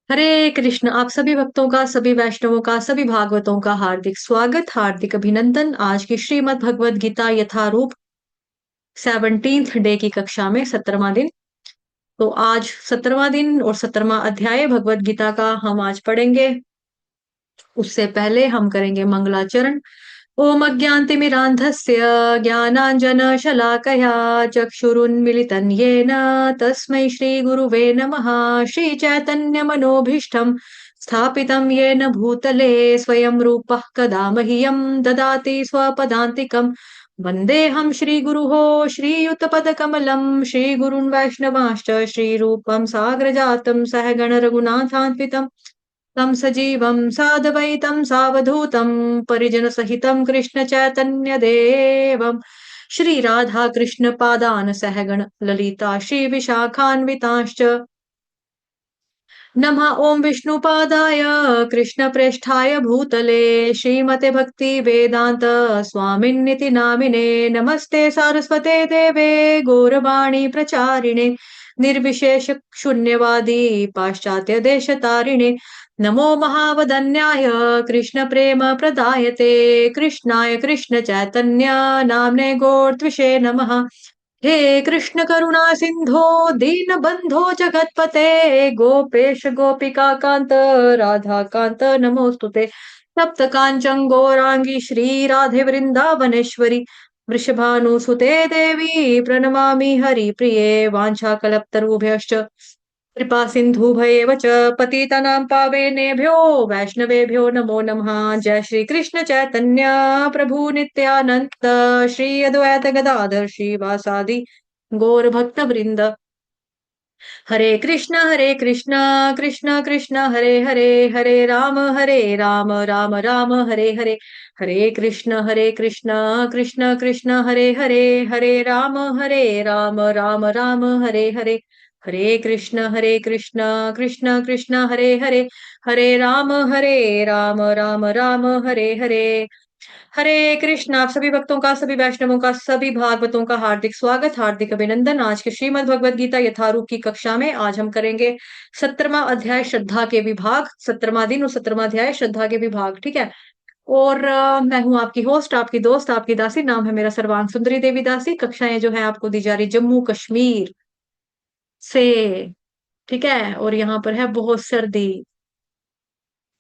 हरे कृष्ण। आप सभी भक्तों का, सभी वैष्णवों का, सभी भागवतों का हार्दिक स्वागत, हार्दिक अभिनंदन। आज की श्रीमद् भगवद गीता यथारूप 17th डे की कक्षा में 17वां दिन। तो आज 17वां दिन और 17वां अध्याय भगवद गीता का हम आज पढ़ेंगे। उससे पहले हम करेंगे मंगलाचरण। ओम अज्ञानतिमिरान्धस्य ज्ञानाञ्जनशलाकया चक्षुरुन्मिलितं येन तस्मै श्रीगुरुवे नमः। श्रीचैतन्यमनोभीष्टं स्थापितं येन भूतले स्वयं रूपः कदा मह्यं ददाति स्वपदान्तिकम्। वन्देऽहं श्रीगुरुः श्रीयुतपदकमलं श्रीगुरून् वैष्णवांश्च श्रीरूपं साग्रजातं सहगण रघुनाथान्वितम् तं सजीवं साद्वैतं सावधूतं परिजनसहितं कृष्णचैतन्यदेवं श्रीराधाकृष्णपादान् सहगण ललिता श्रीविशाखान्वितांश्च नमः। ॐ विष्णुपादाय कृष्णप्रेष्ठाय भूतले श्रीमते भक्तिवेदान्त स्वामिन्निति नामिने नमस्ते सारस्वते देवे गौरवाणी प्रचारिणे निर्विशेष शून्यवादी पाश्चात्य देशतारिणे नमो महावदन्याय कृष्ण प्रेम प्रदायते कृष्णाय कृष्ण चैतन्य नाम्ने गौरत्विषे नमः। हे कृष्ण करुणा सिंधो दीनबंधो जगतपते गोपेश गोपिका कांत राधा कांत नमोस्तुते। सप्त कांचन गौरांगी श्री राधे वृंदावनेश्वरी वृषभानुसुते देवी प्रणमामि हरिप्रिये वाञ्छाकल्पतरुभ्यश्च कृपा सिन्धुभ्येव च पतितानां पावनेभ्यो वैष्णवेभ्यो नमो नमः। जय श्री कृष्ण चैतन्य प्रभु नित्यानंद श्री अद्वैत गदाधर श्रीवासादि गौर भक्त वृंद। हरे कृष्ण कृष्ण कृष्ण हरे हरे हरे राम राम राम हरे हरे। हरे कृष्ण कृष्ण कृष्ण हरे राम राम राम हरे हरे। हरे कृष्ण कृष्ण कृष्ण हरे राम राम राम हरे हरे। हरे कृष्ण। आप सभी भक्तों का, सभी वैष्णवों का, सभी भागवतों का हार्दिक स्वागत, हार्दिक अभिनंदन। आज के श्रीमद् भगवद गीता यथारूप की कक्षा में आज हम करेंगे 17वां अध्याय श्रद्धा के विभाग। 17वां दिन और 17वां अध्याय श्रद्धा के विभाग। ठीक है। और मैं हूं आपकी होस्ट, आपकी दोस्त, आपकी दासी। नाम है मेरा सर्वांग सुंदरी देवी दासी। कक्षाएं जो है आपको दी जा रही जम्मू कश्मीर से। ठीक है। और यहाँ पर है बहुत सर्दी।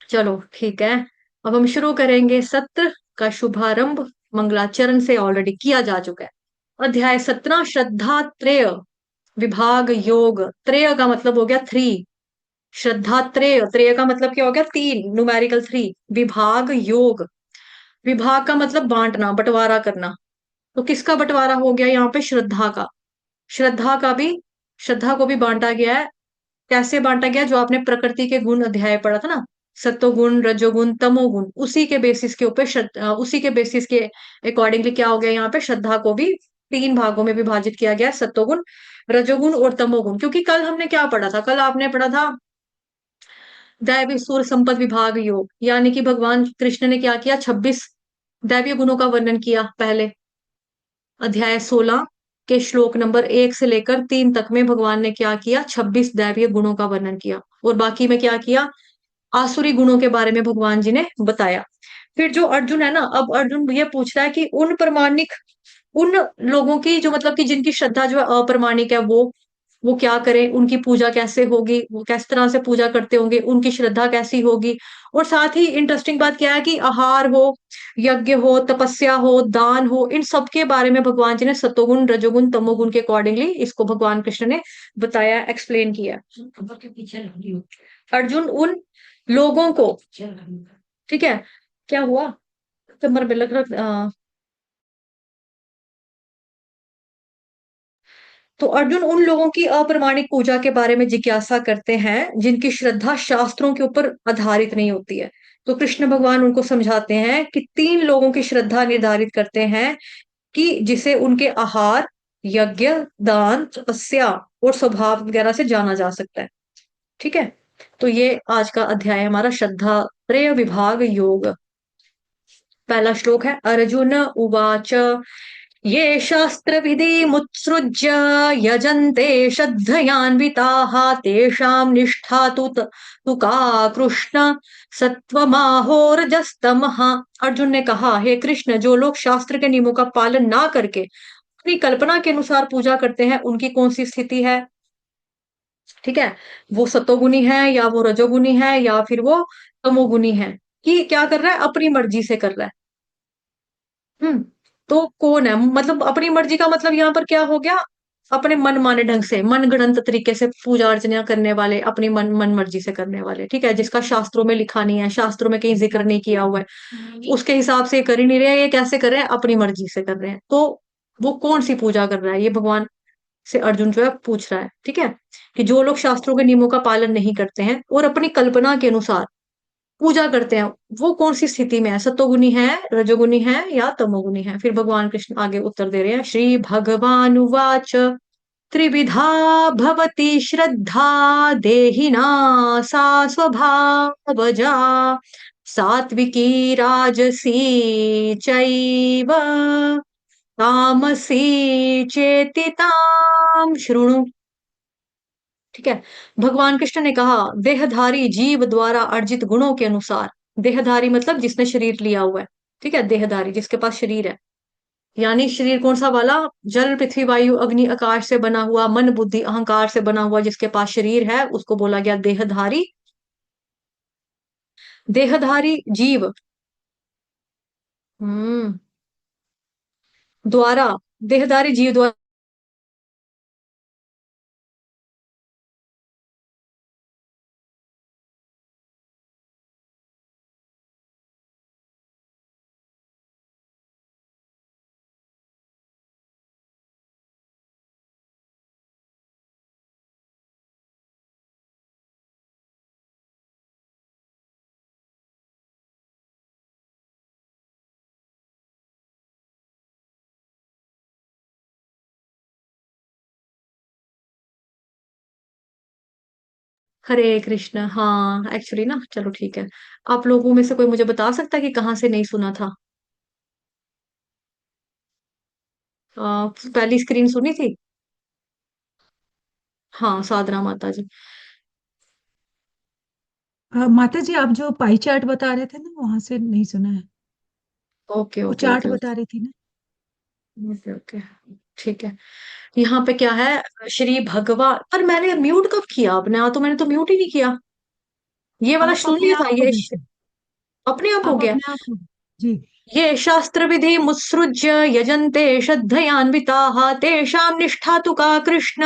चलो ठीक है। अब हम शुरू करेंगे। सत्र का शुभारंभ मंगलाचरण से ऑलरेडी किया जा चुका है। अध्याय 17 श्रद्धा त्रय विभाग योग। त्रय का मतलब हो गया 3। श्रद्धा त्रय, त्रय का मतलब क्या हो गया 3, न्यूमेरिकल 3। विभाग योग, विभाग का मतलब बांटना, बंटवारा करना। तो किसका बंटवारा हो गया यहाँ पे? श्रद्धा का। श्रद्धा का भी, श्रद्धा को भी बांटा गया है। कैसे बांटा गया? जो आपने प्रकृति के गुण अध्याय पढ़ा था ना, सत्वगुण रजोगुण तमोगुण, उसी के बेसिस के ऊपर उसी के बेसिस के अकॉर्डिंगली क्या हो गया यहाँ पे? श्रद्धा को भी 3 भागों में विभाजित किया गया, सत्वगुण रजोगुण और तमोगुण। क्योंकि कल हमने क्या पढ़ा था? कल आपने पढ़ा था दैवी सुर संपद विभाग योग, यानी कि भगवान कृष्ण ने क्या किया? 26 दैवीय गुणों का वर्णन किया। पहले अध्याय 16 के श्लोक नंबर 1 से लेकर 3 तक में भगवान ने क्या किया? 26 दैवीय गुणों का वर्णन किया। और बाकी में क्या किया? आसुरी गुणों के बारे में भगवान जी ने बताया। फिर जो अर्जुन है ना, अब अर्जुन ये पूछ रहा है कि उन प्रमाणिक, उन लोगों की जो मतलब कि जिनकी श्रद्धा जो है अप्रमाणिक है, वो क्या करें? उनकी पूजा कैसे होगी? वो किस तरह से पूजा करते होंगे? उनकी श्रद्धा कैसी होगी? और साथ ही इंटरेस्टिंग बात क्या है कि आहार हो, यज्ञ हो, तपस्या हो, दान हो, इन सब के बारे में भगवान जी ने सतोगुण रजोगुण तमोगुण के अकॉर्डिंगली इसको भगवान कृष्ण ने बताया, एक्सप्लेन किया। अर्जुन उन लोगों को, ठीक है, क्या हुआ? कमर में लग रहा। तो अर्जुन उन लोगों की अप्रमाणिक पूजा के बारे में जिज्ञासा करते हैं जिनकी श्रद्धा शास्त्रों के ऊपर आधारित नहीं होती है। तो कृष्ण भगवान उनको समझाते हैं कि 3 लोगों की श्रद्धा निर्धारित करते हैं कि जिसे उनके आहार, यज्ञ, दान, तपस्या और स्वभाव वगैरह से जाना जा सकता है। ठीक है। तो ये आज का अध्याय है हमारा श्रद्धा त्रय विभाग योग। पहला श्लोक है अर्जुन उवाच ये शास्त्रविधिमुत्सृज्य यजन्ते श्रद्धयान्विताः तेषां निष्ठा तु का कृष्ण सत्वमाहोरजस्तमः। अर्जुन ने कहा, हे कृष्ण, जो लोग शास्त्र के नियमों का पालन ना करके अपनी कल्पना के अनुसार पूजा करते हैं, उनकी कौन सी स्थिति है? ठीक है, वो सतोगुनी है या वो रजोगुनी है या फिर वो तमोगुनी है, कि क्या कर रहा है, अपनी मर्जी से कर रहा है। हम्म। तो कौन है, मतलब अपनी मर्जी का मतलब यहाँ पर क्या हो गया, अपने मन माने ढंग से, मन गढ़ंत तरीके से पूजा अर्चना करने वाले, अपनी मन मर्जी से करने वाले, ठीक है, जिसका शास्त्रों में लिखा नहीं है, शास्त्रों में कहीं जिक्र नहीं किया हुआ है, उसके हिसाब से कर ही नहीं रहे, ये कैसे कर रहे हैं, अपनी मर्जी से कर रहे हैं। तो वो कौन सी पूजा कर रहा है, ये भगवान से अर्जुन जो है पूछ रहा है। ठीक है, कि जो लोग शास्त्रों के नियमों का पालन नहीं करते हैं और अपनी कल्पना के अनुसार पूजा करते हैं, वो कौन सी स्थिति में है, सतोगुनी है, रजोगुनी है या तमोगुनी है? फिर भगवान कृष्ण आगे उत्तर दे रहे हैं। श्री भगवान उवाच त्रिविधा भवति श्रद्धा देहिना सा स्वभावजा सात्विकी राजसी चैव तामसी चेति ताम शृणु। ठीक है, भगवान कृष्ण ने कहा, देहधारी जीव द्वारा अर्जित गुणों के अनुसार, देहधारी मतलब जिसने शरीर लिया हुआ है, ठीक है, देहधारी जिसके पास शरीर है, यानी शरीर कौन सा वाला, जल पृथ्वी वायु अग्नि आकाश से बना हुआ, मन बुद्धि अहंकार से बना हुआ, जिसके पास शरीर है उसको बोला गया देहधारी। देहधारी जीव हम्म द्वारा, देहधारी जीव द्वारा। हरे कृष्ण। हाँ एक्चुअली ना, चलो ठीक है, आप लोगों में से कोई मुझे बता सकता है कि कहाँ से नहीं सुना था? पहली स्क्रीन सुनी थी? हाँ, साधना माता जी। माता जी, आप जो पाई चार्ट बता रहे थे ना, वहां से नहीं सुना है। ओके वो ओके चार्ट ओके बता रही थी ना। ओके ओके, ठीक है। यहाँ पे क्या है, श्री भगवान, पर मैंने म्यूट कब किया अपने आप, तो मैंने तो म्यूट ही नहीं किया, ये वाला आप अपने शून्य था आप हो ये गए थे। अपने आप हो आप गया। अपने आप हो। जी। ये शास्त्र विधि मुत्सृज्य यजन्ते श्रद्धयान्विताः तेषां निष्ठा तु का कृष्ण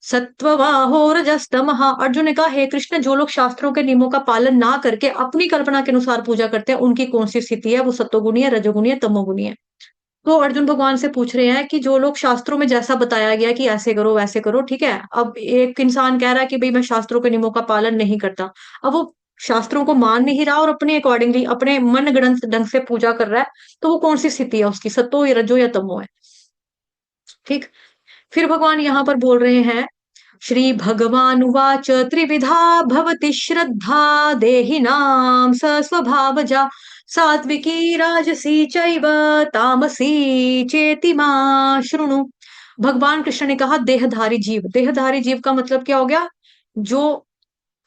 सत्ववाहो रजस्तमः। अर्जुन ने कहा, हे कृष्ण, जो लोग शास्त्रों के नियमों का पालन ना करके अपनी कल्पना के अनुसार पूजा करते हैं, उनकी कौन सी स्थिति है, वो सत्वगुणी है, रजोगुणी है, तमोगुणी है? तो अर्जुन भगवान से पूछ रहे हैं कि जो लोग शास्त्रों में जैसा बताया गया कि ऐसे करो वैसे करो, ठीक है, अब एक इंसान कह रहा है कि भाई मैं शास्त्रों के नियमों का पालन नहीं करता, अब वो शास्त्रों को मान नहीं रहा और अपने अकॉर्डिंगली अपने मन गढ़ंत ढंग से पूजा कर रहा है, तो वो कौन सी स्थिति है उसकी, सतो या रजो या तमो है? ठीक। फिर भगवान यहाँ पर बोल रहे हैं, श्री भगवान उवाच त्रिविधा भवति श्रद्धा देहिनां स स्वभावजा सात्विकी राजसी चैव तामसी चेति मां शृणु। भगवान कृष्ण ने कहा, देहधारी जीव, देहधारी जीव का मतलब क्या हो गया, जो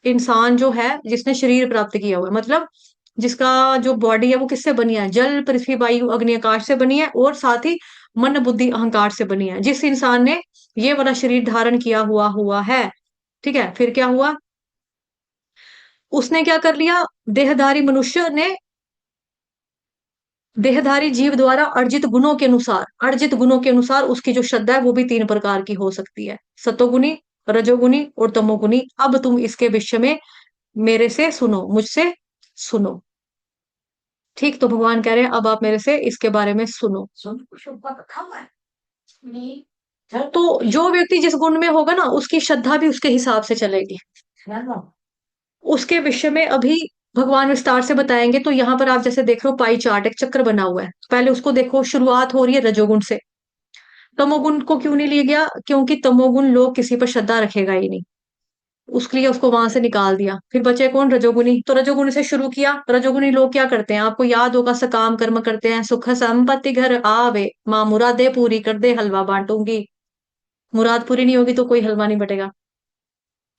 इंसान जो है जिसने शरीर प्राप्त किया हुआ है, मतलब जिसका जो बॉडी है वो किससे बनी है, जल पृथ्वी वायु अग्नि आकाश से बनी है, और साथ ही मन बुद्धि अहंकार से बनी है। जिस इंसान ने ये वाला शरीर धारण किया हुआ हुआ है, ठीक है, फिर क्या हुआ, उसने क्या कर लिया, देहधारी मनुष्य ने, देहधारी जीव द्वारा अर्जित गुणों के अनुसार, अर्जित गुणों के अनुसार उसकी जो श्रद्धा है वो भी तीन प्रकार की हो सकती है, सतोगुनी, रजोगुनी और तमोगुनी। अब तुम इसके विषय में मेरे से सुनो, मुझसे सुनो। ठीक, तो भगवान कह रहे हैं अब आप मेरे से इसके बारे में सुनो। तो जो व्यक्ति जिस गुण में होगा ना, उसकी श्रद्धा भी उसके हिसाब से चलेगी। उसके विषय में अभी भगवान विस्तार से बताएंगे। तो यहाँ पर आप जैसे देख रहे हो, पाई चार्ट एक चक्र बना हुआ है, पहले उसको देखो, शुरुआत हो रही है रजोगुण से। तमोगुण को क्यों नहीं लिया गया, क्योंकि तमोगुण लोग किसी पर श्रद्धा रखेगा ही नहीं। उसके लिए उसको वहां से निकाल दिया। फिर बचे कौन? रजोगुनी। तो रजोगुनी से शुरू किया। रजोगुनी लोग क्या करते हैं? आपको याद होगा, सकाम कर्म करते हैं। सुख संपत्ति घर आवे, माँ मुरादे पूरी कर दे, हलवा बांटूंगी। मुराद पूरी नहीं होगी तो कोई हलवा नहीं बटेगा।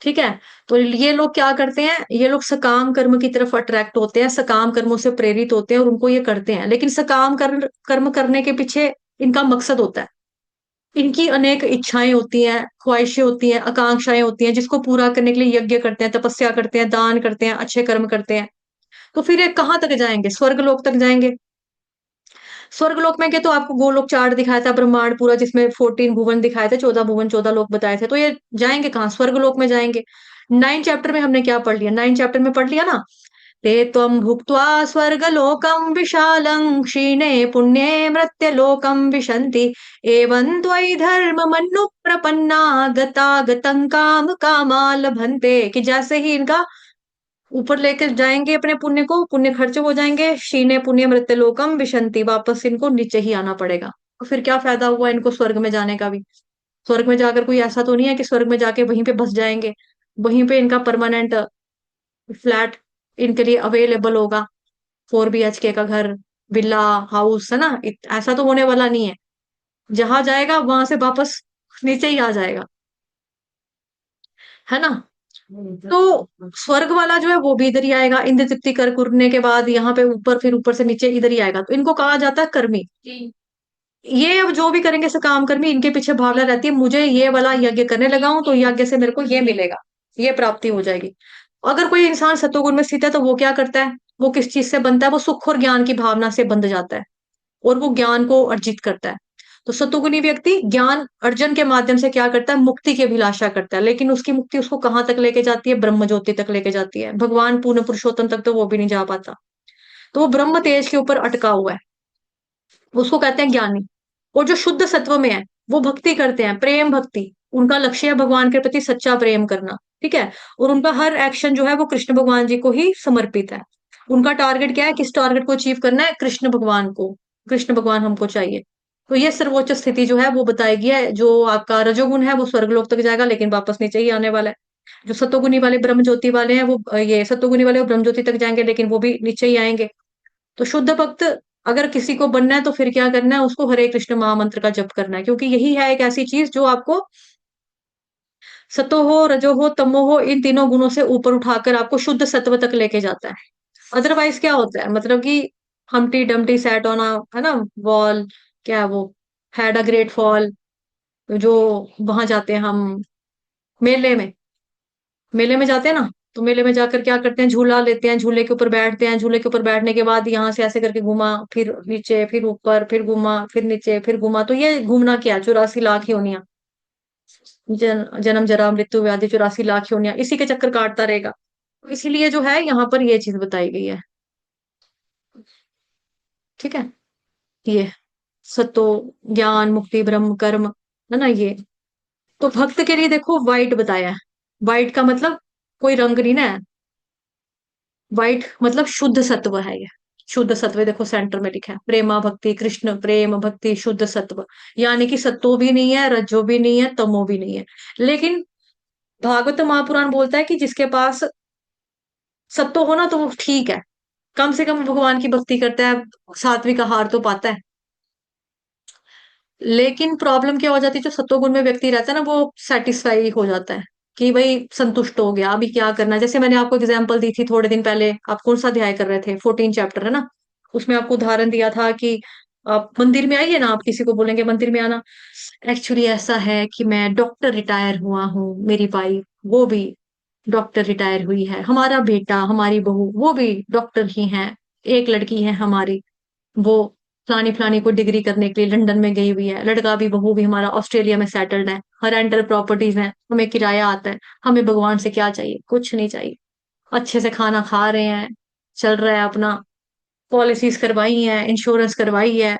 ठीक है। तो ये लोग क्या करते हैं? ये लोग सकाम कर्म की तरफ अट्रैक्ट होते हैं, सकाम कर्मों से प्रेरित होते हैं और उनको ये करते हैं। लेकिन सकाम कर्म करने के पीछे इनका मकसद होता है। इनकी अनेक इच्छाएं होती हैं, ख्वाहिशें होती हैं, आकांक्षाएं होती हैं, जिसको पूरा करने के लिए यज्ञ करते हैं, तपस्या करते हैं, दान करते हैं, अच्छे कर्म करते हैं। तो फिर ये कहाँ तक जाएंगे? स्वर्ग लोक तक जाएंगे। स्वर्गलोक में के तो आपको गोलोक चार्ट दिखाया था, ब्रह्मांड पूरा, जिसमें 14 भुवन दिखाए थे, 14 भुवन 14 लोक बताए थे। तो ये जाएंगे कहाँ? स्वर्गलोक में जाएंगे। 9 चैप्टर में हमने क्या पढ़ लिया? 9 चैप्टर में पढ़ लिया ना, ते त्वं भुक्त्वा स्वर्गलोकं विशालं क्षीणे पुण्ये मृत्यलोकं विशन्ति एवं त्वयि धर्ममनुप्रपन्ना गतागतं काम कामा लभन्ते। कि जैसे ही इनका ऊपर लेकर जाएंगे अपने पुण्य को, पुण्य खर्च हो जाएंगे, क्षीणे पुण्य मृत्यलोकम विशंति, वापस इनको नीचे ही आना पड़ेगा। तो फिर क्या फायदा हुआ इनको स्वर्ग में जाने का भी? स्वर्ग में जाकर कोई ऐसा तो नहीं है कि स्वर्ग में जाके वहीं पे बस जाएंगे, वहीं पे इनका परमानेंट फ्लैट इनके लिए अवेलेबल होगा, 4 BHK का घर, विला, हाउस, है ना? ऐसा तो होने वाला नहीं है। जहां जाएगा वहां से वापस नीचे ही आ जाएगा, है ना? तो स्वर्ग वाला जो है वो भी इधर ही आएगा, इंद्र तृप्ति कर करने के बाद यहाँ पे ऊपर, फिर ऊपर से नीचे इधर ही आएगा। तो इनको कहा जाता है कर्मी। ये अब जो भी करेंगे सकाम कर्मी, इनके पीछे भावना रहती है, मुझे ये वाला यज्ञ करने लगा हूं तो यज्ञ से मेरे को ये मिलेगा, ये प्राप्ति हो जाएगी। अगर कोई इंसान सतोगुण में स्थित है तो वो क्या करता है? वो किस चीज से बनता है? वो सुख और ज्ञान की भावना से बंध जाता है और वो ज्ञान को अर्जित करता है। तो सतोगुनी व्यक्ति ज्ञान अर्जन के माध्यम से क्या करता है? मुक्ति की अभिलाषा करता है। लेकिन उसकी मुक्ति उसको कहाँ तक लेके जाती है? ब्रह्म ज्योति तक लेके जाती है। भगवान पूर्ण पुरुषोत्तम तक तो वो भी नहीं जा पाता। तो वो ब्रह्म तेज के ऊपर अटका हुआ है, उसको कहते हैं ज्ञानी। और जो शुद्ध सत्व में है वो भक्ति करते हैं, प्रेम भक्ति। उनका लक्ष्य है भगवान के प्रति सच्चा प्रेम करना। ठीक है। और उनका हर एक्शन जो है वो कृष्ण भगवान जी को ही समर्पित है। उनका टारगेट क्या है? किस टारगेट को अचीव करना है? कृष्ण भगवान को। कृष्ण भगवान हमको चाहिए। तो ये सर्वोच्च स्थिति जो है वो बताई गई है। जो आपका रजोगुण है वो स्वर्गलोक तक जाएगा लेकिन वापस नीचे ही आने वाला है। जो सतोगुनी वाले ब्रह्म ज्योति वाले हैं वो ये सतोगुनी वाले वो ब्रह्म ज्योति तक जाएंगे लेकिन वो भी नीचे ही आएंगे। तो शुद्ध भक्त अगर किसी को बनना है तो फिर क्या करना है? उसको हरे कृष्ण महामंत्र का जप करना है, क्योंकि यही है एक ऐसी चीज जो आपको सतो हो, रजो हो, तमो हो, इन तीनों गुणों से ऊपर उठाकर आपको शुद्ध सत्व तक लेके जाता है। अदरवाइज क्या होता है? मतलब कि हमटी डमटी सैट ऑन अ, है ना, वॉल, क्या है वो, हैड अ ग्रेट फॉल। जो वहां जाते हैं हम मेले में, मेले में जाते हैं ना, तो मेले में जाकर क्या करते हैं? झूला लेते हैं, झूले के ऊपर बैठते हैं, झूले के ऊपर बैठने के बाद यहाँ से ऐसे करके घुमा, फिर नीचे, फिर ऊपर, फिर घुमा, फिर नीचे, फिर घुमा। तो ये घूमना क्या है? 84 लाख योनियां, जन्म जरा मृत्यु व्याधि, 84 लाख योनियां, इसी के चक्कर काटता रहेगा। तो इसीलिए जो है यहाँ पर ये चीज बताई गई है। ठीक है। ये सतो, ज्ञान, मुक्ति, ब्रह्म, कर्म, है ना ये। तो भक्त के लिए देखो वाइट बताया है। वाइट का मतलब कोई रंग नहीं ना है। वाइट मतलब शुद्ध सत्व है ये। शुद्ध सत्व देखो सेंटर में लिखा है, प्रेमा भक्ति, कृष्ण प्रेम भक्ति शुद्ध सत्व। यानी कि सत्तो भी नहीं है, रजो भी नहीं है, तमो भी नहीं है। लेकिन भागवत महापुराण बोलता है कि जिसके पास सत्तो हो ना तो वो ठीक है, कम से कम भगवान की भक्ति करता है, सात्विक आहार तो पाता है। लेकिन प्रॉब्लम क्या हो जाती है? जो सत्वगुण में व्यक्ति रहता है ना वो सेटिस्फाई हो जाता है कि भाई संतुष्ट हो गया, अभी क्या करना है। जैसे मैंने आपको एग्जांपल दी थी थोड़े दिन पहले, आप कौन सा अध्याय कर रहे थे? 14 चैप्टर है ना। उसमें आपको उदाहरण दिया था कि आप मंदिर में आइए ना, आप किसी को बोलेंगे मंदिर में आना, एक्चुअली ऐसा है कि मैं डॉक्टर रिटायर हुआ हूँ, मेरी वाइफ वो भी डॉक्टर रिटायर हुई है, हमारा बेटा, हमारी बहू वो भी डॉक्टर ही हैं, एक लड़की है हमारी, वो फलानी फलानी को डिग्री करने के लिए लंदन में गई हुई है, लड़का भी बहू भी हमारा ऑस्ट्रेलिया में सेटल्ड है, हर रेंटल प्रॉपर्टीज है, हमें किराया आता है, हमें भगवान से क्या चाहिए? कुछ नहीं चाहिए। अच्छे से खाना खा रहे हैं, चल रहा है अपना, पॉलिसीज करवाई है, इंश्योरेंस करवाई है,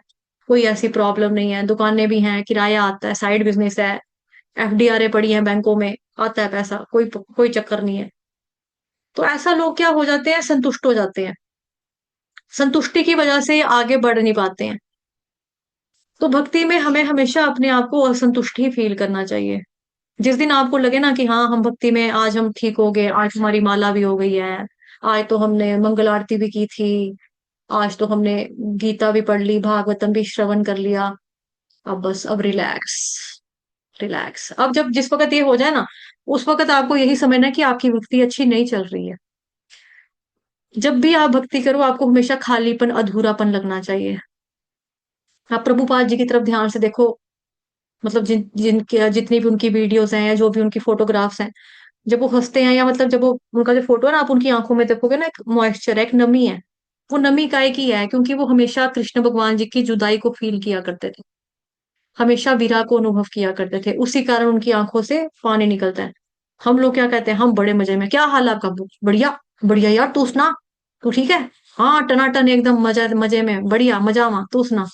कोई ऐसी प्रॉब्लम नहीं है, दुकानें भी हैं, किराया आता है, साइड बिजनेस है, FDRA पड़ी है बैंकों में, आता है पैसा, कोई कोई चक्कर नहीं है। तो ऐसा लोग क्या हो जाते हैं? संतुष्ट हो जाते हैं। संतुष्टि की वजह से आगे बढ़ नहीं पाते हैं। तो भक्ति में हमें हमेशा अपने आप को असंतुष्ट ही फील करना चाहिए। जिस दिन आपको लगे ना कि हाँ हम भक्ति में आज हम ठीक हो गए, आज हमारी माला भी हो गई है, आज तो हमने मंगल आरती भी की थी, आज तो हमने गीता भी पढ़ ली, भागवतम भी श्रवण कर लिया, अब बस अब रिलैक्स, रिलैक्स। अब जब जिस वक्त ये हो जाए ना, उस वक्त आपको यही समझना है कि आपकी भक्ति अच्छी नहीं चल रही है। जब भी आप भक्ति करो आपको हमेशा खालीपन, अधूरापन लगना चाहिए। आप प्रभुपाद जी की तरफ ध्यान से देखो, मतलब जिनके जितनी भी उनकी वीडियोस हैं या जो भी उनकी फोटोग्राफ्स हैं, जब वो हंसते हैं या मतलब जब वो उनका जो फोटो है ना, आप उनकी आंखों में देखोगे ना, एक मॉइस्चर है, एक नमी है। वो नमी काय की है? क्योंकि वो हमेशा कृष्ण भगवान जी की जुदाई को फील किया करते थे, हमेशा विरह को अनुभव किया करते थे, उसी कारण उनकी आंखों से पानी निकलता है। हम लोग क्या कहते हैं, हम बड़े मजे में, क्या हाल है आपका? बढ़िया, बढ़िया यार, तू सुना, तू ठीक है? हाँ टनाटन एकदम मजा, मजे में, बढ़िया मजा में, तू सुना,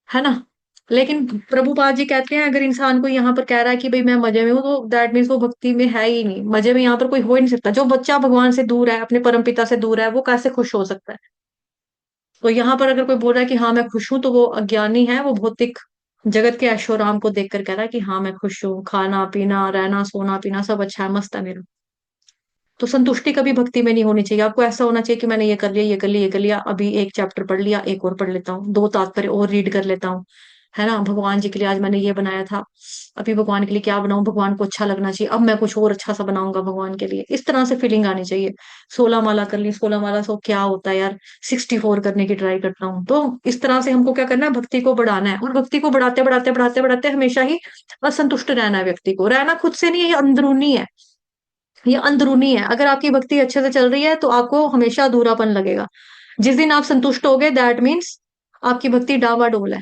है ना? लेकिन प्रभुपाद जी कहते हैं अगर इंसान को यहाँ पर कह रहा है कि भाई मैं मजे में हूँ, तो दैट मीन्स वो भक्ति में है ही नहीं। मजे में यहाँ पर कोई हो ही नहीं सकता। जो बच्चा भगवान से दूर है, अपने परम पिता से दूर है, वो कैसे खुश हो सकता है? तो यहाँ पर अगर कोई बोल रहा है कि हाँ मैं खुश हूं, तो वो अज्ञानी है, वो भौतिक जगत के ऐशो आराम को देखकर कह रहा है कि हाँ मैं खुश हूँ, खाना पीना रहना सोना पीना सब अच्छा है, मस्त है मेरा। तो संतुष्टि कभी भक्ति में नहीं होनी चाहिए। आपको ऐसा होना चाहिए कि मैंने ये कर लिया, ये कर लिया, ये कर लिया, अभी एक चैप्टर पढ़ लिया, एक और पढ़ लेता हूँ, दो तात्पर्य और रीड कर लेता हूँ, है ना? भगवान जी के लिए आज मैंने ये बनाया था, अभी भगवान के लिए क्या बनाऊं, भगवान को अच्छा लगना चाहिए, अब मैं कुछ और अच्छा सा बनाऊंगा भगवान के लिए, इस तरह से फीलिंग आनी चाहिए। 16 माला कर ली, 16 माला से क्या होता है यार, 64 करने की ट्राई करता हूँ। तो इस तरह से हमको क्या करना है, भक्ति को बढ़ाना है, और भक्ति को बढ़ाते बढ़ाते बढ़ाते बढ़ाते हमेशा ही असंतुष्ट रहना है। व्यक्ति को रहना खुद से नहीं है, ये अंदरूनी है, ये अंदरूनी है। अगर आपकी भक्ति अच्छे से चल रही है तो आपको हमेशा अधूरापन लगेगा। जिस दिन आप संतुष्ट हो गए, दैट मीन्स आपकी भक्ति डावाडोल है,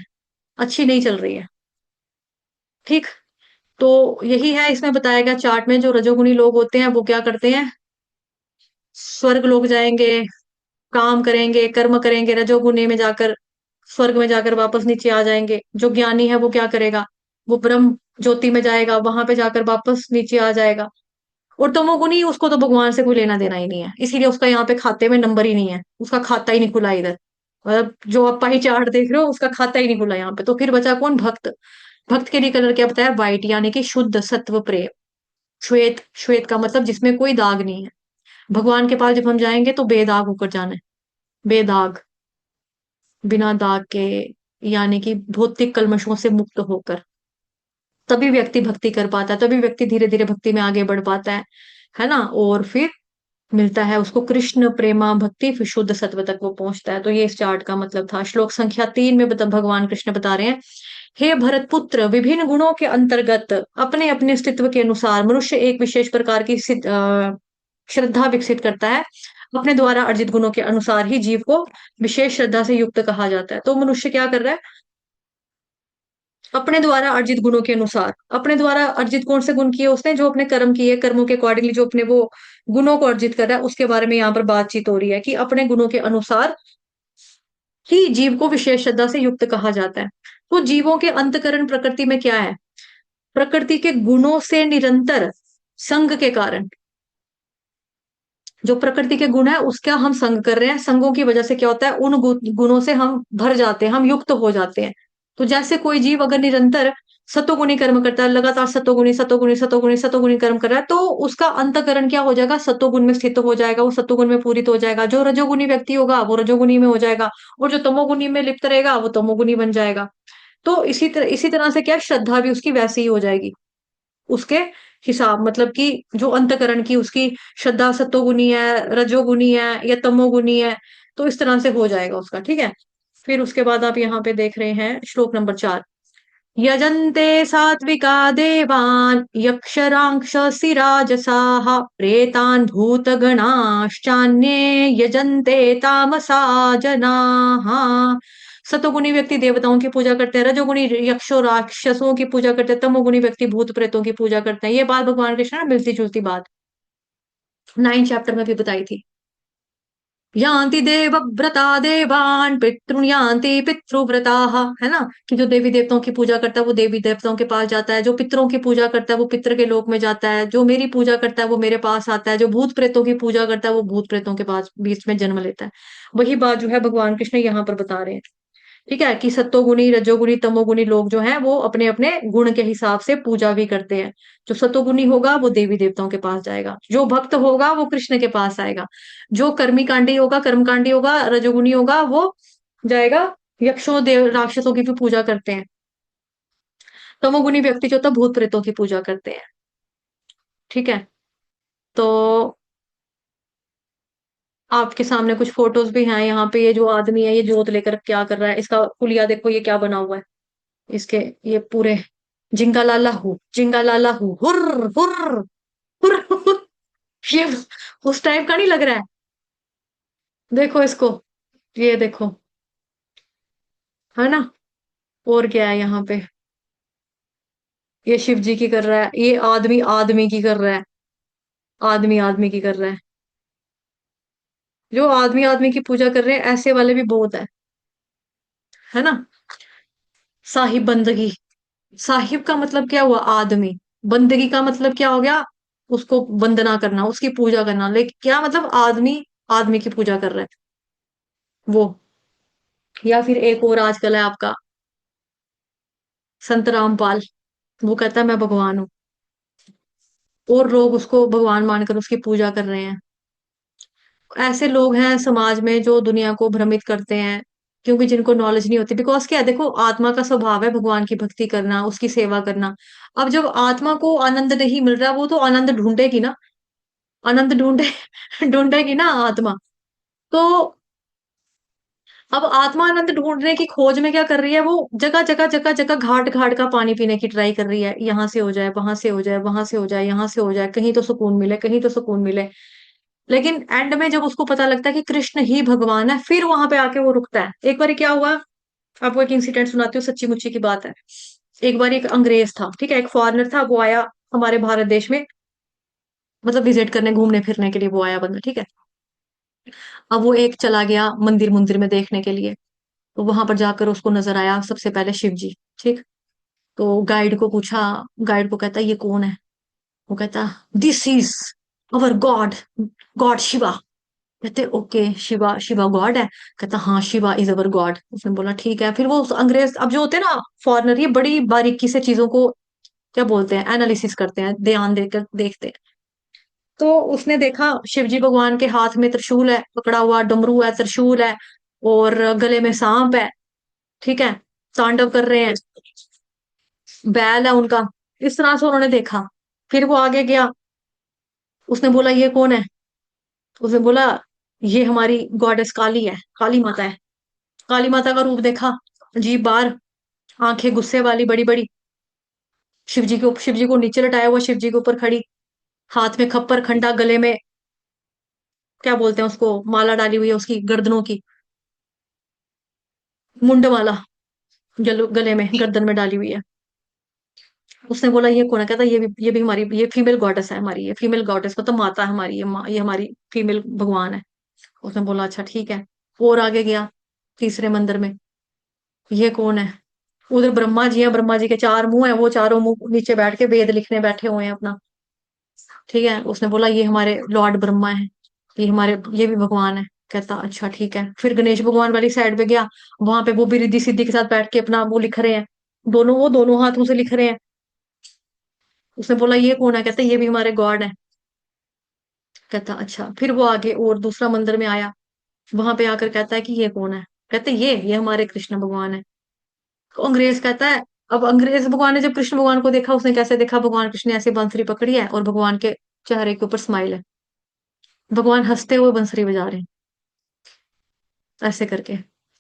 अच्छी नहीं चल रही है। ठीक। तो यही है इसमें बताया गया चार्ट में, जो रजोगुणी लोग होते हैं वो क्या करते हैं, स्वर्ग लोग जाएंगे, काम करेंगे, कर्म करेंगे, रजोगुणी में जाकर स्वर्ग में जाकर वापस नीचे आ जाएंगे। जो ज्ञानी है वो क्या करेगा, वो ब्रह्म ज्योति में जाएगा, वहां पे जाकर वापस नीचे आ जाएगा। और तमोगुनी, उसको तो भगवान से कोई लेना देना ही नहीं है, इसीलिए उसका यहाँ पे खाते में नंबर ही नहीं है, उसका खाता ही नहीं खुला इधर। मतलब जो आप पाई चार्ट देख रहे हो, उसका खाता ही नहीं खुला यहाँ पे। तो फिर बचा कौन? भक्त। भक्त के लिए कलर क्या बताया? व्हाइट, यानी कि शुद्ध सत्व प्रेम। श्वेत, श्वेत का मतलब जिसमें कोई दाग नहीं है। भगवान के पास जब हम जाएंगे तो बेदाग होकर जाना है, बेदाग, बिना दाग के, यानी कि भौतिक कलमशों से मुक्त होकर। तभी व्यक्ति भक्ति कर पाता है, तभी व्यक्ति धीरे धीरे भक्ति में आगे बढ़ पाता है ना? और फिर मिलता है उसको कृष्ण प्रेमा भक्ति, फिर शुद्ध सत्व तक वो पहुंचता है। तो ये इस चार्ट का मतलब था। श्लोक संख्या 3 में भगवान कृष्ण बता रहे हैं, हे भरत पुत्र, विभिन्न गुणों के अंतर्गत अपने अपने अस्तित्व के अनुसार मनुष्य एक विशेष प्रकार की श्रद्धा विकसित करता है। अपने द्वारा अर्जित गुणों के अनुसार ही जीव को विशेष श्रद्धा से युक्त कहा जाता है। तो मनुष्य क्या कर रहा है, अपने द्वारा अर्जित गुणों के अनुसार। अपने द्वारा अर्जित कौन से गुण किए उसने? जो अपने कर्म किए, कर्मों के अकॉर्डिंगली जो अपने वो गुणों को अर्जित कर रहा है, उसके बारे में यहाँ पर बातचीत हो रही है कि अपने गुणों के अनुसार ही जीव को विशेष श्रद्धा से युक्त कहा जाता है। तो जीवों के अंतकरण प्रकृति में क्या है? प्रकृति के गुणों से निरंतर संग के कारण, जो प्रकृति के गुण है उसका हम संग कर रहे हैं, संगों की वजह से क्या होता है, उन गुणों से हम भर जाते हैं, हम युक्त हो जाते हैं। तो जैसे कोई जीव अगर निरंतर सतोगुणी कर्म करता है, लगातार सतोगुणी सतोगुणी सतोगुणी सतोगुणी कर्म कर रहा है, तो उसका अंतकरण क्या हो जाएगा, सतोगुण में स्थित हो जाएगा, वो सतोगुण में पूरित हो जाएगा। जो रजोगुणी व्यक्ति होगा वो रजोगुणी में हो जाएगा, और जो तमोगुणी में लिप्त रहेगा वो तमोगुणी बन जाएगा। तो इसी तरह से क्या, श्रद्धा भी उसकी वैसी ही हो जाएगी, उसके हिसाब, मतलब कि जो अंतकरण की उसकी श्रद्धा सत्वगुणी है, रजोगुणी है या तमोगुणी है, तो इस तरह से हो जाएगा उसका। ठीक है। फिर उसके बाद आप यहाँ पे देख रहे हैं श्लोक नंबर 4, यजन्ते सात्विका देवान् यक्षरांक्षसी राजसाः प्रेतान् भूतगणाश्चान्ये यजन्ते तामसा जनाः। सतोगुणी व्यक्ति देवताओं की पूजा करते हैं, रजोगुणी यक्षों राक्षसों की पूजा करते हैं, तमोगुणी व्यक्ति भूत प्रेतों की पूजा करते हैं। ये बात भगवान कृष्ण ने मिलती जुलती बात 9 चैप्टर में भी बताई थी। यान्ति देवव्रता देवान् पितॄन् यान्ति पितृव्रताः, है ना? कि जो देवी देवताओं की पूजा करता है वो देवी देवताओं के पास जाता है, जो पितरों की पूजा करता है वो पितर के लोक में जाता है, जो मेरी पूजा करता है वो मेरे पास आता है, जो भूत प्रेतों की पूजा करता है वो भूत प्रेतों के पास बीच में जन्म लेता है। वही बात जो है भगवान कृष्ण यहाँ पर बता रहे हैं। ठीक है, कि सत्वगुणी, रजोगुणी, तमोगुणी लोग जो हैं वो अपने अपने गुण के हिसाब से पूजा भी करते हैं। जो सत्वगुणी होगा वो देवी देवताओं के पास जाएगा, जो भक्त होगा वो कृष्ण के पास आएगा, जो कर्मी होगा, कर्मकांडी होगा, रजोगुणी होगा, वो जाएगा यक्षों, देव, राक्षसों की भी पूजा करते हैं। तमोगुणी व्यक्ति जो होता है भूत प्रेतों की पूजा करते हैं। ठीक है। तो आपके सामने कुछ फोटोज भी हैं यहाँ पे। ये जो आदमी है ये जोत लेकर क्या कर रहा है, इसका पुलिया देखो ये क्या बना हुआ है। इसके ये पूरे जिंगा लाला हूँ, जिंगा लाला हूँ, हुर्र हुर्र हुर्र हुर्र। ये उस टाइप का नहीं लग रहा है? देखो इसको, ये देखो, है ना। और क्या है यहाँ पे, ये शिव जी की कर रहा है, ये आदमी आदमी की कर रहा है, आदमी आदमी की कर रहा है। जो आदमी आदमी की पूजा कर रहे हैं ऐसे वाले भी बहुत है ना। साहिब बंदगी, साहिब का मतलब क्या हुआ, आदमी। बंदगी का मतलब क्या हो गया, उसको वंदना करना, उसकी पूजा करना। लेकिन क्या मतलब, आदमी आदमी की पूजा कर रहा है वो। या फिर एक और आजकल है आपका संत रामपाल, वो कहता है मैं भगवान हूँ, और लोग उसको भगवान मानकर उसकी पूजा कर रहे हैं। ऐसे लोग हैं समाज में जो दुनिया को भ्रमित करते हैं, क्योंकि जिनको नॉलेज नहीं होती। बिकॉज क्या है, देखो आत्मा का स्वभाव है भगवान की भक्ति करना, उसकी सेवा करना। अब जब आत्मा को आनंद नहीं मिल रहा, वो तो आनंद ढूंढेगी ना, आनंद ढूंढे ढूंढेगी ना आत्मा। तो अब आत्मा आनंद ढूंढने की खोज में क्या कर रही है, वो जगह जगह जगह जगह घाट घाट का पानी पीने की ट्राई कर रही है। यहाँ से हो जाए, वहां से हो जाए, वहां से हो जाए, यहाँ से हो जाए, कहीं तो सुकून मिले, कहीं तो सुकून मिले। लेकिन एंड में जब उसको पता लगता है कि कृष्ण ही भगवान है, फिर वहां पे आके वो रुकता है। एक बार क्या हुआ, आपको एक इंसिडेंट सुनाती हूँ, सच्ची मुच्ची की बात है। एक बार एक अंग्रेज था, ठीक है, एक फॉरेनर था, वो आया हमारे भारत देश में, मतलब विजिट करने, घूमने फिरने के लिए वो आया बंदा, ठीक है। अब वो एक चला गया मंदिर मंदिर में देखने के लिए। तो वहां पर जाकर उसको नजर आया सबसे पहले शिव जी। ठीक। तो गाइड को पूछा, गाइड को कहता ये कौन है। वो कहता this is our God, God Shiva. कहते ओके, शिवा, शिवा गॉड है। कहता हाँ, शिवा इज अवर गॉड। उसने बोला ठीक है। फिर वो उस अंग्रेज, अब जो होते हैं ना फॉरेनर, ये बड़ी बारीकी से चीजों को क्या बोलते हैं, एनालिसिस करते हैं, ध्यान देकर देखते हैं। तो उसने देखा शिव जी भगवान के हाथ में त्रिशूल है पकड़ा हुआ, डमरू है, त्रिशूल है, और गले में सांप है। ठीक है, तांडव कर रहे हैं, बैल है उनका। इस तरह से उन्होंने देखा। फिर वो आगे गया, उसने बोला ये कौन है। उसने बोला ये हमारी गॉडेस काली है, काली माता है। काली माता का रूप देखा, अजीब बार, आंखें गुस्से वाली बड़ी बड़ी, शिव जी को नीचे लटाया हुआ, शिव जी के ऊपर खड़ी, हाथ में खप्पर खंडा, गले में क्या बोलते हैं उसको, माला डाली हुई है उसकी गर्दनों की, मुंड माला, गले में गर्दन में डाली हुई है। उसने बोला ये कौन है। कहता ये भी हमारी, ये फीमेल गॉडेस है हमारी, ये फीमेल गॉडेस मतलब माता है हमारी, ये हमारी फीमेल भगवान है। उसने बोला अच्छा ठीक है। और आगे गया तीसरे मंदिर में, ये कौन है। उधर ब्रह्मा जी हैं, ब्रह्मा जी के चार मुंह हैं, वो चारों मुंह नीचे बैठ के वेद लिखने बैठे हुए हैं अपना। ठीक है, उसने बोला ये हमारे लॉर्ड ब्रह्मा है, ये हमारे, ये भी भगवान है। कहता अच्छा ठीक है। फिर गणेश भगवान वाली साइड पे गया, वहां पे वो भी रिद्धि सिद्धि के साथ बैठ के अपना वो लिख रहे हैं, दोनों, वो दोनों हाथों से लिख रहे हैं। उसने बोला ये कौन है। कहता ये भी हमारे गॉड है। कहता अच्छा। फिर वो आगे और दूसरा मंदिर में आया, वहां पे आकर कहता है कि ये कौन है। कहते ये हमारे कृष्ण भगवान है। तो अंग्रेज कहता है, अब अंग्रेज भगवान ने जब कृष्ण भगवान को देखा, उसने कैसे देखा, भगवान कृष्ण ने ऐसे बांसुरी पकड़ी है और भगवान के चेहरे के ऊपर स्माइल है, भगवान हंसते हुए बांसुरी बजा रहे हैं ऐसे करके।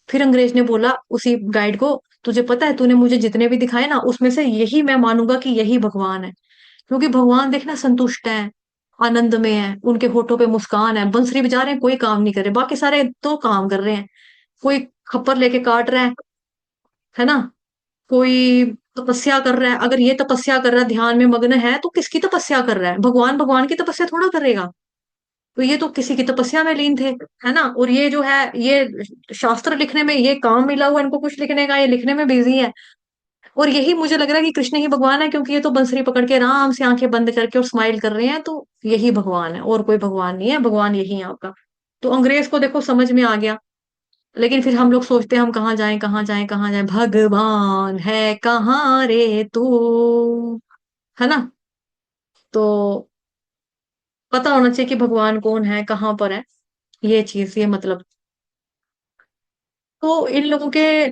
फिर अंग्रेज ने बोला उसी गाइड को, तुझे पता है तूने मुझे जितने भी दिखाए ना, उसमें से यही मैं मानूंगा कि यही भगवान है। क्योंकि भगवान देखना संतुष्ट है, आनंद में है, उनके होठों पे मुस्कान है, बंसरी बजा रहे हैं, कोई काम नहीं कर रहे, बाकी सारे तो काम कर रहे हैं। कोई खप्पर लेके काट रहा है ना, कोई तपस्या कर रहा है। अगर ये तपस्या कर रहा है, ध्यान में मग्न है, तो किसकी तपस्या कर रहा है, भगवान भगवान की तपस्या थोड़ा करेगा। तो ये तो किसी की तपस्या में लीन थे, है ना। और ये जो है, ये शास्त्र लिखने में ये काम मिला हुआ इनको, कुछ लिखने का, ये लिखने में बिजी है। और यही मुझे लग रहा है कि कृष्ण ही भगवान है, क्योंकि ये तो बंसरी पकड़ के आराम से आंखें बंद करके और स्माइल कर रहे हैं, तो यही भगवान है, और कोई भगवान नहीं है, भगवान यही है आपका। तो अंग्रेज को देखो समझ में आ गया। लेकिन फिर हम लोग सोचते हैं हम कहाँ जाएं, कहाँ जाएं, कहाँ जाएं, भगवान है कहाँ रे तू, है ना। तो पता होना चाहिए कि भगवान कौन है, कहाँ पर है, ये चीज, ये मतलब। तो इन लोगों के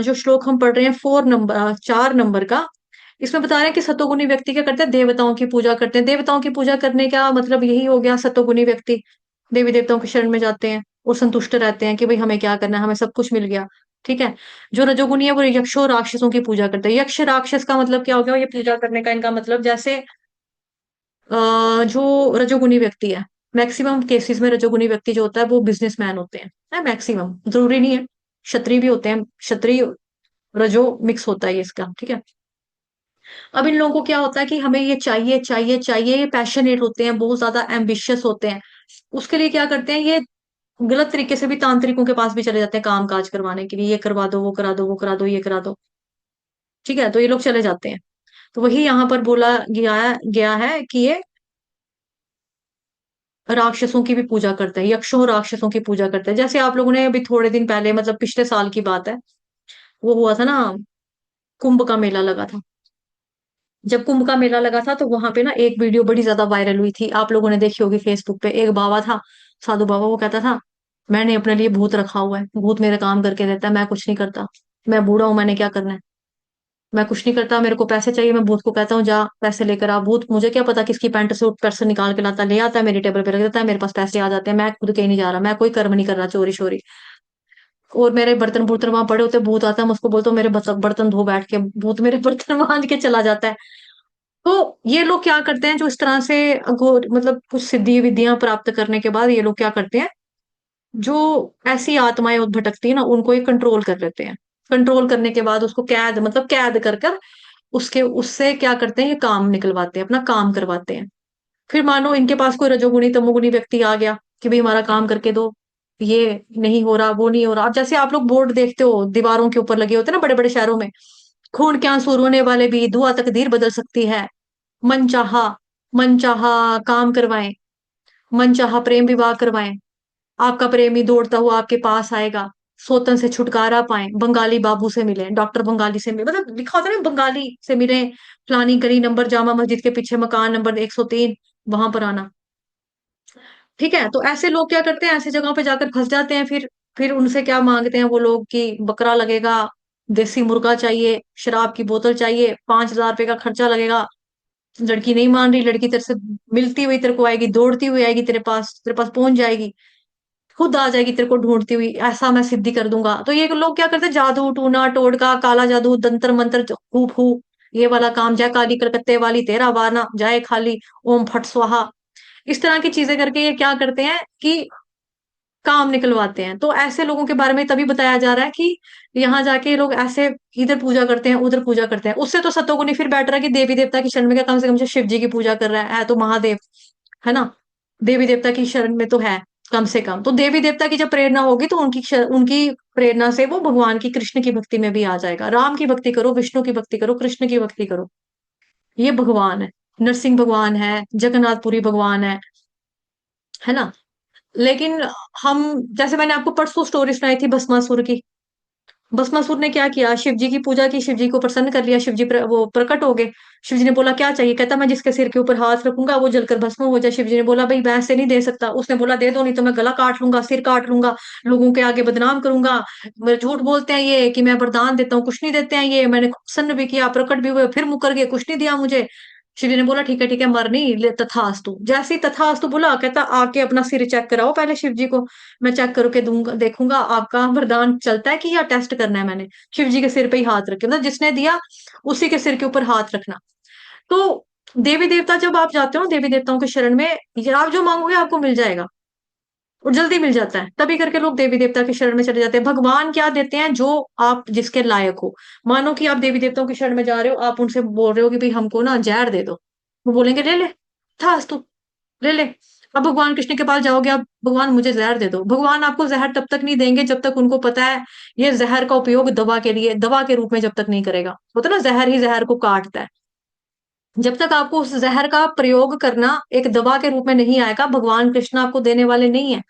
जो श्लोक हम पढ़ रहे हैं 4 नंबर, 4 नंबर का, इसमें बता रहे हैं कि सतोगुनी व्यक्ति क्या करते हैं, देवताओं की पूजा करते हैं। देवताओं की पूजा करने का मतलब यही हो गया, सतोगुनी व्यक्ति देवी देवताओं के शरण में जाते हैं और संतुष्ट रहते हैं कि भाई हमें क्या करना है, हमें सब कुछ मिल गया। ठीक है। जो रजोगुनी है वो यक्षों राक्षसों की पूजा करते हैं। यक्ष राक्षस का मतलब क्या हो गया, ये पूजा करने का इनका मतलब, जैसे जो रजोगुनी व्यक्ति है, मैक्सिमम केसेस में रजोगुनी व्यक्ति जो होता है वो बिजनेसमैन होते हैं, है मैक्सिमम, जरूरी नहीं है, क्षत्रिय भी होते हैं, क्षत्रिय रजो मिक्स होता है ये इसका, ठीक है। अब इन लोगों को क्या होता है कि हमें ये चाहिए चाहिए चाहिए, ये पैशनेट होते हैं, बहुत ज्यादा एम्बिशियस होते हैं। उसके लिए क्या करते हैं, ये गलत तरीके से भी तांत्रिकों के पास भी चले जाते हैं काम काज करवाने के लिए, ये करवा दो, वो करा दो, वो करा दो, ये करा दो। ठीक है, तो ये लोग चले जाते हैं। तो वही यहाँ पर बोला गया गया है कि ये राक्षसों की भी पूजा करते हैं, यक्षों और राक्षसों की पूजा करते हैं। जैसे आप लोगों ने अभी थोड़े दिन पहले, मतलब पिछले साल की बात है, वो हुआ था ना, कुंभ का मेला लगा था। जब कुंभ का मेला लगा था तो वहां पे ना एक वीडियो बड़ी ज्यादा वायरल हुई थी, आप लोगों ने देखी होगी फेसबुक पे। एक बाबा था, साधु बाबा, वो कहता था मैंने अपने लिए भूत रखा हुआ है, भूत मेरे काम करके देता है, मैं कुछ नहीं करता, मैं बूढ़ा हूं, मैंने क्या करना है, मैं कुछ नहीं करता, मेरे को पैसे चाहिए, मैं भूत को कहता हूँ जा पैसे लेकर आ। भूत मुझे क्या पता किसकी पैंट से पैसे निकाल के लाता, ले आता है, मेरी टेबल पे रख देता है, मेरे पास पैसे आ जाते हैं, मैं खुद कहीं नहीं जा रहा, मैं कोई कर्म नहीं कर रहा चोरी शोरी। और मेरे बर्तन बुर्तन वहां पड़े होते, भूत आता है, मैं उसको बोलता हूँ मेरे बर्तन धो बैठ के, भूत मेरे बर्तन मांज के चला जाता है। तो ये लोग क्या करते हैं, जो इस तरह से मतलब कुछ सिद्धि विधियां प्राप्त करने के बाद ये लोग क्या करते हैं, जो ऐसी आत्माएं भटकती है ना उनको ये कंट्रोल कर लेते हैं। कंट्रोल करने के बाद उसको कैद, मतलब कैद कर कर उसके उससे क्या करते हैं, ये काम निकलवाते हैं, अपना काम करवाते हैं। फिर मानो इनके पास कोई रजोगुनी तमोगुनी व्यक्ति आ गया कि भाई हमारा काम करके दो, ये नहीं हो रहा, वो नहीं हो रहा। अब जैसे आप लोग बोर्ड देखते हो दीवारों के ऊपर लगे होते हैं ना बड़े बड़े शहरों में, खून के आंसू रोने वाले भी, दुआ तकदीर बदल सकती है, मनचाहा मनचाहा काम करवाएं, मनचाहा प्रेम विवाह करवाएं, आपका प्रेमी दौड़ता हुआ आपके पास आएगा, सोतन से छुटकारा पाए, बंगाली बाबू से मिले, डॉक्टर बंगाली से मिले, मतलब लिखा होता है ना बंगाली से मिले, फलानी गली नंबर जामा मस्जिद के पीछे मकान नंबर 103, वहां पर आना। ठीक है, तो ऐसे लोग क्या करते हैं, ऐसी जगहों पे जाकर फंस जाते हैं। फिर उनसे क्या मांगते हैं वो लोग कि बकरा लगेगा, देसी मुर्गा चाहिए, शराब की बोतल चाहिए, 5,000 रुपए का खर्चा लगेगा। लड़की नहीं मान रही, लड़की तेरे से मिलती हुई तेरे को आएगी, दौड़ती हुई आएगी तेरे पास पहुंच जाएगी, खुद आ जाएगी तेरे को ढूंढती हुई, ऐसा मैं सिद्धि कर दूंगा। तो ये लोग क्या करते हैं, जादू टूना टोटका काला जादू दंतर मंत्र हू फू, ये वाला काम, जय काली कलकत्ते वाली तेरा वाना जाए खाली, ओम फट स्वाहा, इस तरह की चीजें करके ये क्या करते हैं कि काम निकलवाते हैं। तो ऐसे लोगों के बारे में तभी बताया जा रहा है कि यहाँ जाके ये लोग ऐसे इधर पूजा करते हैं, उधर पूजा करते हैं। उससे तो सतोगुनी फिर बेटर है कि देवी देवता की शरण में क्या, कम से कम से शिव जी की पूजा कर रहा है तो महादेव, है ना, देवी देवता की शरण में तो है कम से कम। तो देवी देवता की जब प्रेरणा होगी तो उनकी प्रेरणा से वो भगवान की, कृष्ण की भक्ति में भी आ जाएगा। राम की भक्ति करो, विष्णु की भक्ति करो, कृष्ण की भक्ति करो, ये भगवान है। नरसिंह भगवान है, जगन्नाथपुरी भगवान है ना। लेकिन हम, जैसे मैंने आपको परसों स्टोरी सुनाई थी भस्मासुर की, भस्मासुर ने क्या किया, शिव जी की पूजा की, शिव जी को प्रसन्न कर लिया, शिव जी वो प्रकट हो गए। शिव जी ने बोला क्या चाहिए, कहता मैं जिसके सिर के ऊपर हाथ रखूंगा वो जलकर भस्म हो जाए। शिव जी ने बोला भाई मैं ऐसे नहीं दे सकता। उसने बोला दे दो, नहीं तो मैं गला काट लूंगा, सिर काट लूंगा, लोगों के आगे बदनाम करूंगा, मेरे झूठ बोलते हैं ये कि मैं वरदान देता हूँ, कुछ नहीं देते हैं ये, मैंने प्रसन्न भी किया, प्रकट भी हुए, फिर मुकर गए, कुछ नहीं दिया मुझे। शिव जी ने बोला ठीक है मर नहीं ले, तथास्तु। जैसे ही तथास्तु बोला, कहता आके अपना सिर चेक कराओ पहले शिव जी को, मैं चेक करके दूंगा, देखूंगा आपका वरदान चलता है कि या टेस्ट करना है मैंने। शिव जी के सिर पे ही हाथ रखे, मतलब जिसने दिया उसी के सिर के ऊपर हाथ रखना। तो देवी देवता जब आप जाते हो देवी देवताओं के शरण में, ये आप जो मांगोगे आपको मिल जाएगा, और जल्दी मिल जाता है। तभी करके लोग देवी देवता के शरण में चले जाते हैं। भगवान क्या देते हैं, जो आप जिसके लायक हो। मानो कि आप देवी देवताओं के शरण में जा रहे हो, आप उनसे बोल रहे हो कि भाई हमको ना जहर दे दो, वो बोलेंगे ले ले, था तू, ले ले। अब भगवान कृष्ण के पास जाओगे आप, भगवान मुझे जहर दे दो, भगवान आपको जहर तब तक नहीं देंगे जब तक उनको पता है ये जहर का उपयोग दवा के लिए, दवा के रूप में जब तक नहीं करेगा। होता ना, जहर ही जहर को काटता है। जब तक आपको उस जहर का प्रयोग करना एक दवा के रूप में नहीं आएगा, भगवान कृष्ण आपको देने वाले नहीं है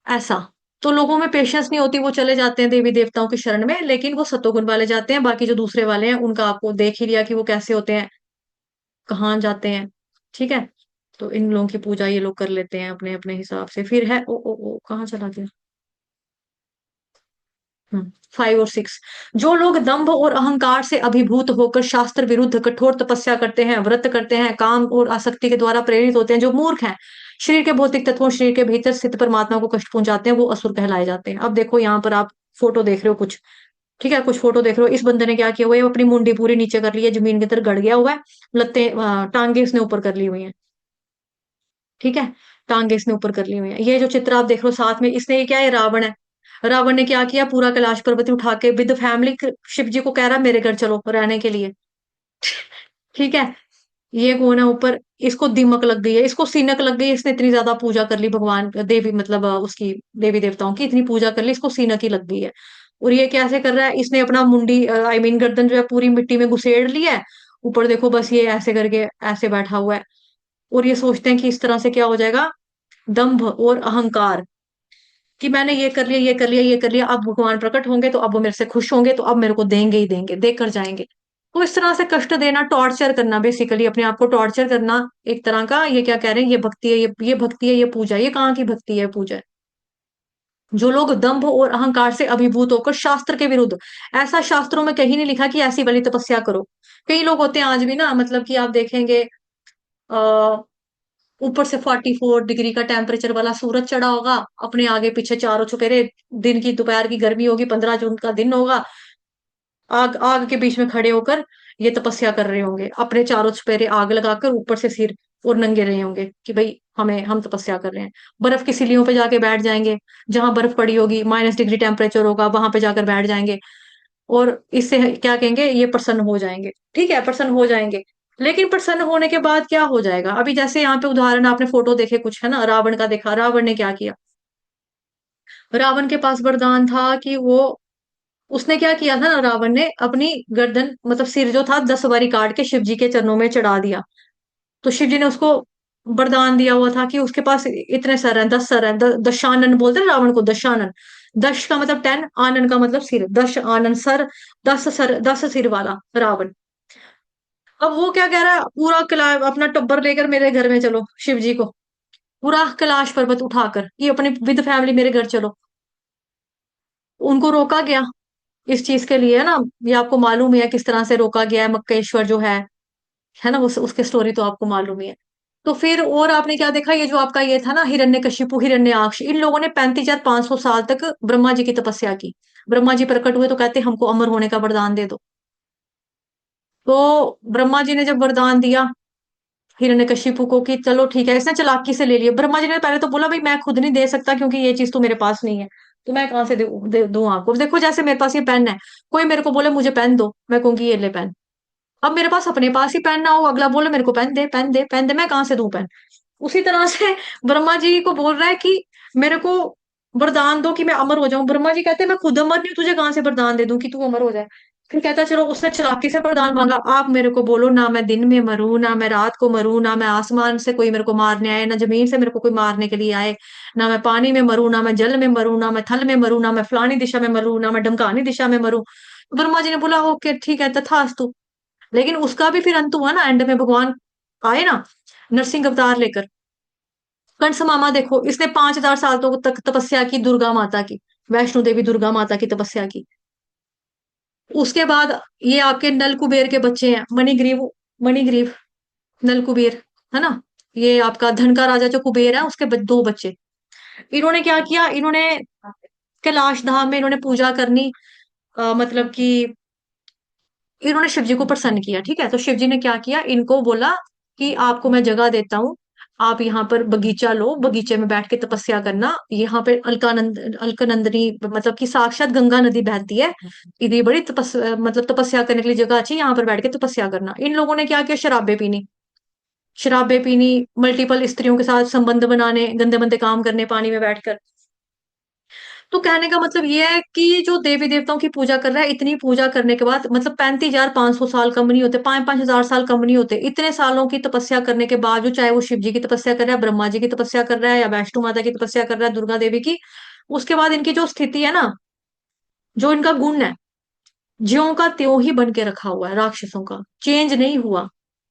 ऐसा। तो लोगों में पेशेंस नहीं होती, वो चले जाते हैं देवी देवताओं की शरण में, लेकिन वो सतोगुण वाले जाते हैं, बाकी जो दूसरे वाले हैं उनका आपको देख ही लिया कि वो कैसे होते हैं, कहाँ जाते हैं। ठीक है, तो इन लोगों की पूजा ये लोग कर लेते हैं अपने अपने हिसाब से। फिर है ओ कहाँ चला गया, 5 और 6। जो लोग दंभ और अहंकार से अभिभूत होकर शास्त्र विरुद्ध कठोर तपस्या करते हैं, व्रत करते हैं, काम और आसक्ति के द्वारा प्रेरित होते हैं, जो मूर्ख हैं, शरीर के भौतिक तत्वों, शरीर के भीतर स्थित परमात्मा को कष्ट पहुंचाते हैं, वो असुर कहलाए जाते हैं। अब देखो यहाँ पर आप फोटो देख रहे हो कुछ, ठीक है, कुछ फोटो देख रहे हो। इस बंदे ने क्या किया हुआ है, वो अपनी मुंडी पूरी नीचे कर ली है, जमीन की तरफ गड़ गया हुआ है, लत्ते टांगे इसने ऊपर कर ली हुई है। ठीक है, टांगे इसने ऊपर कर ली हुई है। ये जो चित्र आप देख रहे हो साथ में, इसने ये क्या है, रावण है। रावण ने क्या किया, पूरा कैलाश पर्वत उठा के विद फैमिली शिव जी को कह रहा है मेरे घर चलो रहने के लिए। ठीक है, ये कौन है ऊपर, इसको दीमक लग गई है, इसको सीनक लग गई है, इसने इतनी ज्यादा पूजा कर ली भगवान देवी, मतलब उसकी देवी देवताओं की इतनी पूजा कर ली, इसको सीनक ही लग गई है। और ये कैसे कर रहा है, इसने अपना मुंडी आई मीन गर्दन जो है पूरी मिट्टी में घुसेड़ ली है। ऊपर देखो बस ये ऐसे करके ऐसे बैठा हुआ है, और ये सोचते हैं कि इस तरह से क्या हो जाएगा, दंभ और अहंकार, कि मैंने ये कर लिया, ये कर लिया, ये कर लिया, अब भगवान प्रकट होंगे तो अब वो मेरे से खुश होंगे, तो अब मेरे को देंगे ही देंगे, देकर जाएंगे। तो इस तरह से कष्ट देना, टॉर्चर करना, बेसिकली अपने आप को टॉर्चर करना एक तरह का, ये क्या कह रहे हैं, ये भक्ति है, ये भक्ति है, ये पूजा है। ये कहाँ की भक्ति है, पूजा है। जो लोग दंभ और अहंकार से अभिभूत होकर शास्त्र के विरुद्ध, ऐसा शास्त्रों में कहीं नहीं लिखा कि ऐसी वाली तपस्या करो। कई लोग होते हैं आज भी ना, मतलब कि आप देखेंगे आ, ऊपर से 44 डिग्री का टेम्परेचर वाला सूरज चढ़ा होगा, अपने आगे पीछे चारों चुफेरे, दिन की दोपहर की गर्मी होगी, 15 जून का दिन होगा, आग आग के बीच में खड़े होकर ये तपस्या कर रहे होंगे, अपने चारों चुफेरे आग लगाकर ऊपर से सिर और नंगे रहे होंगे कि भाई हम तपस्या कर रहे हैं। बर्फ की सिलियों पे जाके बैठ जाएंगे, जहां बर्फ पड़ी होगी, -डिग्री टेम्परेचर होगा, वहां पे जाकर बैठ जाएंगे, और इससे क्या कहेंगे, ये प्रसन्न हो जाएंगे। ठीक है, प्रसन्न हो जाएंगे। लेकिन प्रसन्न होने के बाद क्या हो जाएगा, अभी जैसे यहाँ पे उदाहरण आपने फोटो देखे कुछ, है ना, रावण का देखा, रावण ने क्या किया। रावण के पास वरदान था कि वो, उसने क्या किया था ना, रावण ने अपनी गर्दन मतलब सिर जो था 10 बारी काट के शिव जी के चरणों में चढ़ा दिया। तो शिव जी ने उसको वरदान दिया हुआ था कि उसके पास इतने सर हैं, 10 सर हैं, दशानन बोलते हैं रावण को, दशानन। दश का मतलब 10, आनन का मतलब सिर, दश आनन सर, 10 सर, 10 सिर वाला रावण। अब वो क्या कह रहा है, पूरा अपना टब्बर लेकर मेरे घर में चलो, शिव जी को पूरा कैलाश पर्वत उठाकर, ये अपने विद फैमिली मेरे घर चलो। उनको रोका गया इस चीज के लिए, है ना, ये आपको मालूम ही है किस तरह से रोका गया है, मक्केश्वर जो है ना, उसके स्टोरी तो आपको मालूम ही है। तो फिर और आपने क्या देखा, ये जो आपका ये था ना, हिरण्यकशिपु, हिरण्याक्ष, इन लोगों ने 35,500 साल तक ब्रह्मा जी की तपस्या की। ब्रह्मा जी प्रकट हुए तो कहते हमको अमर होने का वरदान दे दो। तो ब्रह्मा जी ने जब वरदान दिया हिरण्यकशिपु को कि चलो ठीक है, इसने चालाकी से ले लिया। ब्रह्मा जी ने पहले तो बोला भाई मैं खुद नहीं दे सकता, क्योंकि ये चीज तो मेरे पास नहीं है, तो मैं कहाँ से दूं आपको। देखो जैसे मेरे पास ये पेन है, कोई मेरे को बोले मुझे पेन दो, मैं कहूंगी ये ले पेन। अब मेरे पास अपने पास ही पेन ना हो, अगला बोले मेरे को पेन दे, पेन दे, पेन दे, मैं कहाँ से दूं पेन। उसी तरह से ब्रह्मा जी को बोल रहा है कि मेरे को वरदान दो कि मैं अमर हो जाऊं। ब्रह्मा जी कहते हैं मैं खुद अमर नहीं हूं, तुझे कहां से वरदान दे दूं कि तू अमर हो जाए। फिर कहता है चलो, उसने चालाकी से वरदान मांगा, आप मेरे को बोलो ना मैं दिन में मरूं, ना मैं रात को मरूं, ना मैं आसमान से कोई मेरे को मारने आए, ना जमीन से मेरे को कोई मारने के लिए आए, ना मैं पानी में मरूं, ना मैं जल में मरूं, ना मैं थल में मरूं, ना मैं फलानी दिशा में मरूं, ना मैं ढमकानी दिशा में मरूं। ब्रह्मा जी ने बोला ओके ठीक है, तथास्तु। लेकिन उसका भी फिर अंत हुआ ना, एंड में भगवान आए ना नरसिंह अवतार लेकर। कंस मामा देखो, इसने 5,000 साल तो तक तपस्या की दुर्गा माता की, वैष्णो देवी दुर्गा माता की तपस्या की। उसके बाद ये आपके नल कुबेर के बच्चे हैं, मणिग्रीव, मणिग्रीव, नल कुबेर, है ना, ये आपका धन का राजा जो कुबेर है उसके 2 बच्चे। इन्होंने क्या किया, इन्होंने कैलाश धाम में इन्होंने पूजा करनी, मतलब कि इन्होंने शिव जी को प्रसन्न किया। ठीक है, तो शिव जी ने क्या किया, इनको बोला कि आपको मैं जगह देता हूँ, आप यहाँ पर बगीचा लो, बगीचे में बैठ के तपस्या करना। यहाँ पे अलकानंदनी मतलब कि साक्षात गंगा नदी बहती है, इतनी बड़ी मतलब तपस्या करने के लिए जगह अच्छी, यहाँ पर बैठ के तपस्या करना। इन लोगों ने क्या किया, शराबे पीनी, शराबे पीनी, मल्टीपल स्त्रियों के साथ संबंध बनाने, गंदे मंदे काम करने पानी में बैठकर। तो कहने का मतलब ये है कि जो देवी देवताओं की पूजा कर रहा है, इतनी पूजा करने के बाद मतलब 35,500 साल कम नहीं होते, 5-5 हजार साल कम नहीं होते, इतने सालों की तपस्या करने के बाद, जो चाहे वो शिव जी की तपस्या कर रहा है, ब्रह्मा जी की तपस्या कर रहा है, या वैष्णो माता की तपस्या कर रहा है, दुर्गा देवी की, उसके बाद इनकी जो स्थिति है ना, जो इनका गुण है, ज्यों का त्यों ही बन के रखा हुआ है राक्षसों का, चेंज नहीं हुआ।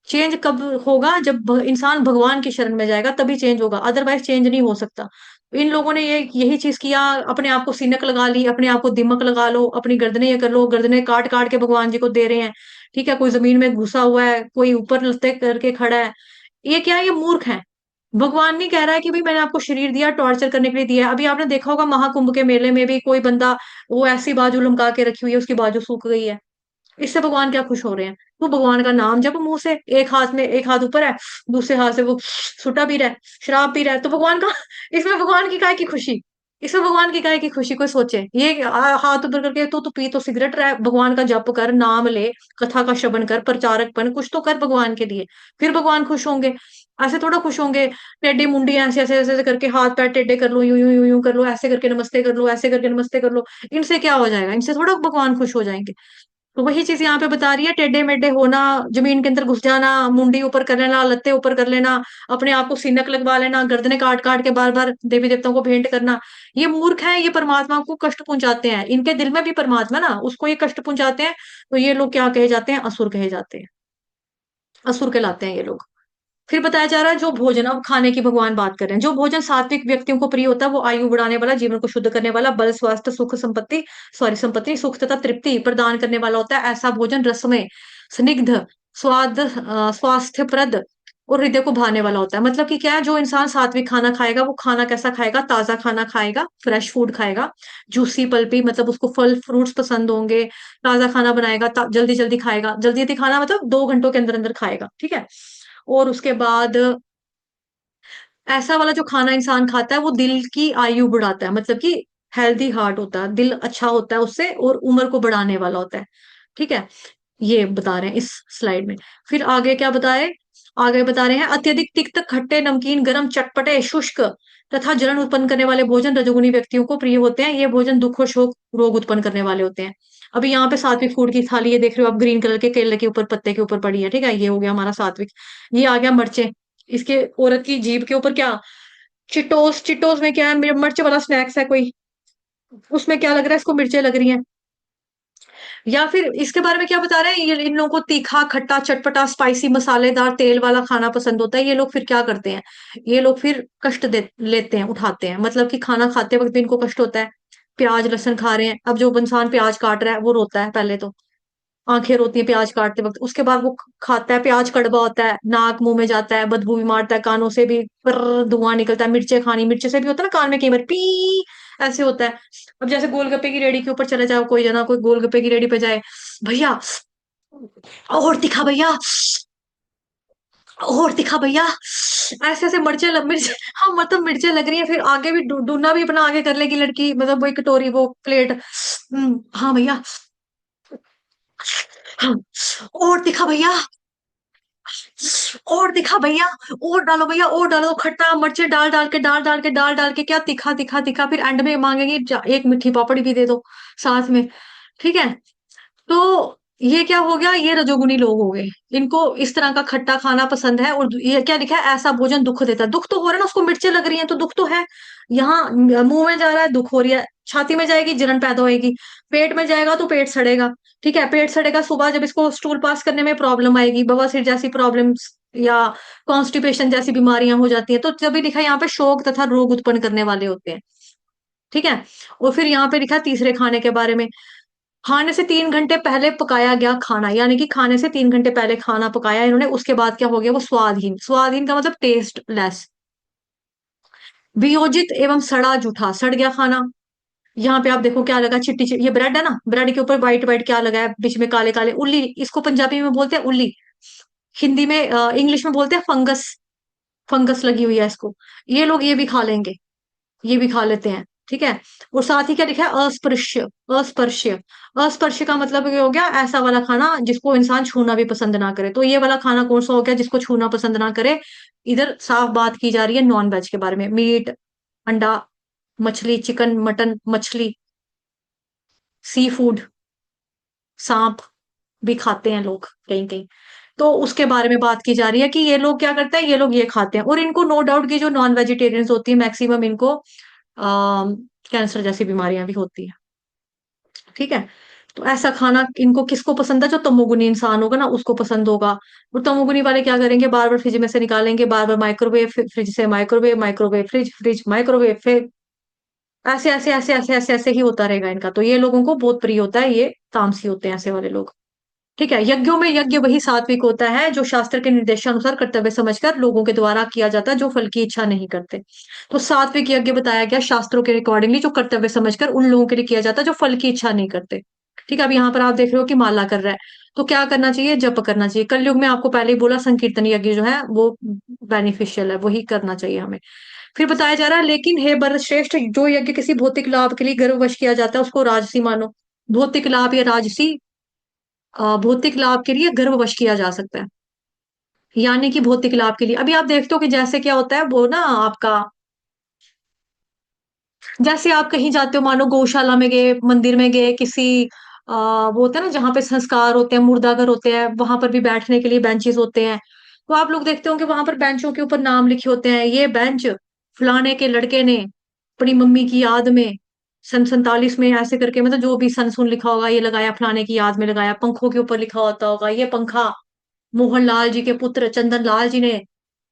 चेंज कब होगा? जब इंसान भगवान की शरण में जाएगा तभी चेंज होगा, अदरवाइज चेंज नहीं हो सकता। इन लोगों ने ये यही चीज किया, अपने आप को सीनक लगा ली, अपने आप को दिमक लगा लो, अपनी गर्दनें ये कर लो, गर्दनें काट काट के भगवान जी को दे रहे हैं। ठीक है, कोई जमीन में घुसा हुआ है, कोई ऊपर लत्ते करके खड़ा है। ये क्या है? ये मूर्ख है। भगवान नहीं कह रहा है कि भाई मैंने आपको शरीर दिया टॉर्चर करने के लिए दिया है। अभी आपने देखा होगा महाकुंभ के मेले में भी कोई बंदा, वो ऐसी बाजू लमका के रखी हुई है, उसकी बाजू सूख गई है। इससे भगवान क्या खुश हो रहे हैं? वो भगवान का नाम जब मुंह से, एक हाथ में, एक हाथ ऊपर है, दूसरे हाथ से वो सुटा पी रहा है, शराब पी रहा है, तो भगवान का इसमें भगवान की काय की खुशी? इसमें भगवान की काय की खुशी? कोई सोचे ये हाथ ऊपर करके, तो पी तो सिगरेट रहा है, भगवान का जप कर, नाम ले, कथा का श्रवण कर, प्रचारक बन, कुछ तो कर भगवान के लिए, फिर भगवान खुश होंगे। ऐसे थोड़ा खुश होंगे, टेढ़ी मुंडी ऐसे ऐसे ऐसे ऐसे करके हाथ पैर टेढ़े कर लो, यूं यूं यूं यूं कर लो, ऐसे करके नमस्ते कर लो, ऐसे करके नमस्ते कर लो। इनसे क्या हो जाएगा? इनसे थोड़ा भगवान खुश हो जाएंगे। तो वही चीज यहाँ पे बता रही है, टेढ़े मेढ़े होना, जमीन के अंदर घुस जाना, मुंडी ऊपर कर लेना, लत्ते ऊपर कर लेना, अपने आप को सीनक लगवा लेना, गर्दनें काट काट के बार बार देवी देवताओं को भेंट करना। ये मूर्ख है, ये परमात्मा को कष्ट पहुंचाते हैं। इनके दिल में भी परमात्मा ना, उसको ये कष्ट पहुंचाते हैं। तो ये लोग क्या कहे जाते हैं? असुर कहे जाते हैं। असुर कहलाते हैं ये लोग। फिर बताया जा रहा है जो भोजन, अब खाने की भगवान बात कर रहे हैं, जो भोजन सात्विक व्यक्तियों को प्रिय होता है, वो आयु बढ़ाने वाला, जीवन को शुद्ध करने वाला, बल स्वास्थ्य सुख संपत्ति, सॉरी संपत्ति सुख तथा तृप्ति प्रदान करने वाला होता है। ऐसा भोजन रसमय, स्निग्ध, स्वास्थ्यप्रद और हृदय को भाने वाला होता है। मतलब कि क्या है? जो इंसान सात्विक खाना खाएगा, वो खाना कैसा खाएगा? ताजा खाना खाएगा, फ्रेश फूड खाएगा, जूसी पल्पी, मतलब उसको फल फ्रूट्स पसंद होंगे, ताजा खाना बनाएगा, जल्दी जल्दी खाएगा, जल्दी जल्दी खाना मतलब 2 घंटों के अंदर अंदर खाएगा। ठीक है। और उसके बाद ऐसा वाला जो खाना इंसान खाता है, वो दिल की आयु बढ़ाता है, मतलब कि हेल्दी हार्ट होता है, दिल अच्छा होता है उससे, और उम्र को बढ़ाने वाला होता है। ठीक है, ये बता रहे हैं इस स्लाइड में। फिर आगे क्या बताए? आगे बता रहे हैं, अत्यधिक तिक्त, खट्टे, नमकीन, गरम, चटपटे, शुष्क तथा जलन उत्पन्न करने वाले भोजन रजोगुनी व्यक्तियों को प्रिय होते हैं। ये भोजन दुख और शोक, रोग उत्पन्न करने वाले होते हैं। अभी यहाँ पे सात्विक फूड की थाली ये देख रहे हो आप, ग्रीन कलर के केले के ऊपर, पत्ते के ऊपर पड़ी है। ठीक है, ये हो गया हमारा सात्विक। ये आ गया मिर्चें। इसके औरत की जीभ के ऊपर क्या? चिटोस। चिटोस में क्या है? मिर्च वाला स्नैक्स है कोई, उसमें क्या लग रहा है? इसको मिर्चें लग रही हैं। या फिर इसके बारे में क्या बता रहे हैं? ये इन लोगों को तीखा, खट्टा, चटपटा, स्पाइसी, मसालेदार, तेल वाला खाना पसंद होता है। ये लोग फिर क्या करते हैं? ये लोग फिर कष्ट दे लेते हैं, उठाते हैं, मतलब कि खाना खाते वक्त भी इनको कष्ट होता है। प्याज लहसुन खा रहे हैं, अब जो इंसान प्याज काट रहा है वो रोता है पहले तो, आंखें रोती है प्याज काटते वक्त। उसके बाद वो खाता है, प्याज कड़वा होता है, नाक मुंह में जाता है, बदबू भी मारता है, कानों से भी पर धुआं निकलता है। मिर्चे खानी, मिर्चे से भी होता है ना कान में, कई बार पी ऐसे होता है। अब जैसे गोलगप्पे की रेडी के ऊपर चले जाओ, कोई जना कोई गोलगप्पे की रेडी पे जाए, भैया और दिखा भैया, और दिखा भैया, ऐसे ऐसे मिर्चे हाँ मतलब मिर्चे लग रही है, फिर आगे भी डूना भी अपना आगे कर लेगी लड़की, मतलब वही कटोरी वो प्लेट, हाँ भैया, हाँ, और दिखा भैया, और दिखा भैया, और डालो भैया, और डालो, तो खट्टा मिर्चे डाल डाल के, डाल डाल के, डाल डाल के, क्या तीखा तीखा तीखा, फिर एंड में मांगेंगे एक मीठी पापड़ी भी दे दो साथ में। ठीक है। तो ये क्या हो गया? ये रजोगुनी लोग हो गए, इनको इस तरह का खट्टा खाना पसंद है। और ये क्या लिखा है? ऐसा भोजन दुख देता है। दुख तो हो रहा है ना, उसको मिर्चें लग रही हैं तो दुख तो है। यहाँ मुंह में जा रहा है, दुख हो रही है, छाती में जाएगी जलन पैदा होएगी, पेट में जाएगा तो पेट सड़ेगा। ठीक है, पेट सड़ेगा, सुबह जब इसको स्टूल पास करने में प्रॉब्लम आएगी, बवासीर जैसी प्रॉब्लम्स या कॉन्स्टिपेशन जैसी बीमारियां हो जाती हैं। तो जब भी लिखा है यहाँ पे शोक तथा रोग उत्पन्न करने वाले होते हैं। ठीक है। और फिर यहाँ पे लिखा है तीसरे खाने के बारे में, खाने से 3 घंटे पहले पकाया गया खाना, यानी कि खाने से 3 घंटे पहले खाना पकाया इन्होंने, उसके बाद क्या हो गया? वो स्वादहीन। स्वादहीन का मतलब टेस्ट लेस। वियोजित एवं सड़ा जूठा, सड़ गया खाना। यहाँ पे आप देखो क्या लगा, चिट्टी चिट्टी, ये ब्रेड है ना, ब्रेड के ऊपर व्हाइट व्हाइट क्या लगा है, बीच में काले काले उल्ली, इसको पंजाबी में बोलते हैं उल्ली, हिंदी में इंग्लिश में बोलते हैं फंगस। फंगस लगी हुई है इसको। ये लोग ये भी खा लेंगे, ये भी खा लेते हैं। ठीक है। और साथ ही क्या लिखा है? अस्पृश्य। अस्पर्श्य। अस्पर्श्य का मतलब ये हो गया ऐसा वाला खाना जिसको इंसान छूना भी पसंद ना करे। तो ये वाला खाना कौन सा हो गया जिसको छूना पसंद ना करे? इधर साफ बात की जा रही है नॉन वेज के बारे में, मीट, अंडा, मछली, चिकन, मटन, मछली, सी फूड, सांप भी खाते हैं लोग कहीं कहीं। तो उसके बारे में बात की जा रही है कि ये लोग क्या करते हैं, ये लोग ये खाते हैं। और इनको नो डाउट की जो नॉन वेजिटेरियंस होती है मैक्सिमम इनको कैंसर जैसी बीमारियां भी होती है। ठीक है। तो ऐसा खाना इनको किसको पसंद है? जो तमोगुनी इंसान होगा ना उसको पसंद होगा। और तमोगुनी वाले क्या करेंगे? बार बार फ्रिज में से निकालेंगे, बार बार माइक्रोवेव, फ्रिज से microwave, microwave fridge, fridge microwave, फिर ऐसे ऐसे ऐसे ऐसे ऐसे ऐसे ही होता रहेगा इनका। तो ये लोगों को बहुत प्रिय होता है, ये तामसी होते हैं ऐसे वाले लोग। ठीक है। यज्ञों में यज्ञ वही सात्विक होता है जो शास्त्र के निर्देशानुसार कर्तव्य समझकर लोगों के द्वारा किया जाता है, जो फल की इच्छा नहीं करते। तो सात्विक यज्ञ बताया गया शास्त्रों के अकॉर्डिंगली, जो कर्तव्य समझकर उन लोगों के लिए किया जाता है जो फल की इच्छा नहीं करते। ठीक है। अब यहाँ पर आप देख रहे हो कि माला कर रहा है, तो क्या करना चाहिए? जप करना चाहिए। कलयुग में आपको पहले ही बोला, संकीर्तन यज्ञ जो है वो बेनिफिशियल है, वही करना चाहिए हमें। फिर बताया जा रहा है, लेकिन हे भरत श्रेष्ठ, जो यज्ञ किसी भौतिक लाभ के लिए गर्भवश किया जाता है उसको राजसी मानो। भौतिक लाभ या राजसी, भौतिक लाभ के लिए गर्भवश किया जा सकता है, यानी कि भौतिक लाभ के लिए। अभी आप देखते हो कि जैसे क्या होता है वो ना आपका, जैसे आप कहीं जाते हो, मानो गौशाला में गए, मंदिर में गए, किसी वो होता है ना जहाँ पे संस्कार होते हैं, मुर्दाघर होते हैं, वहां पर भी बैठने के लिए बेंचेस होते हैं। तो आप लोग देखते हो कि वहां पर बेंचों के ऊपर नाम लिखे होते हैं, ये बेंच फलाने के लड़के ने अपनी मम्मी की याद में सन 47 में ऐसे करके, मतलब जो भी सन सुन लिखा होगा, ये लगाया फलाने की याद में लगाया। पंखों के ऊपर लिखा होता होगा, ये पंखा मोहनलाल जी के पुत्र चंदन लाल जी ने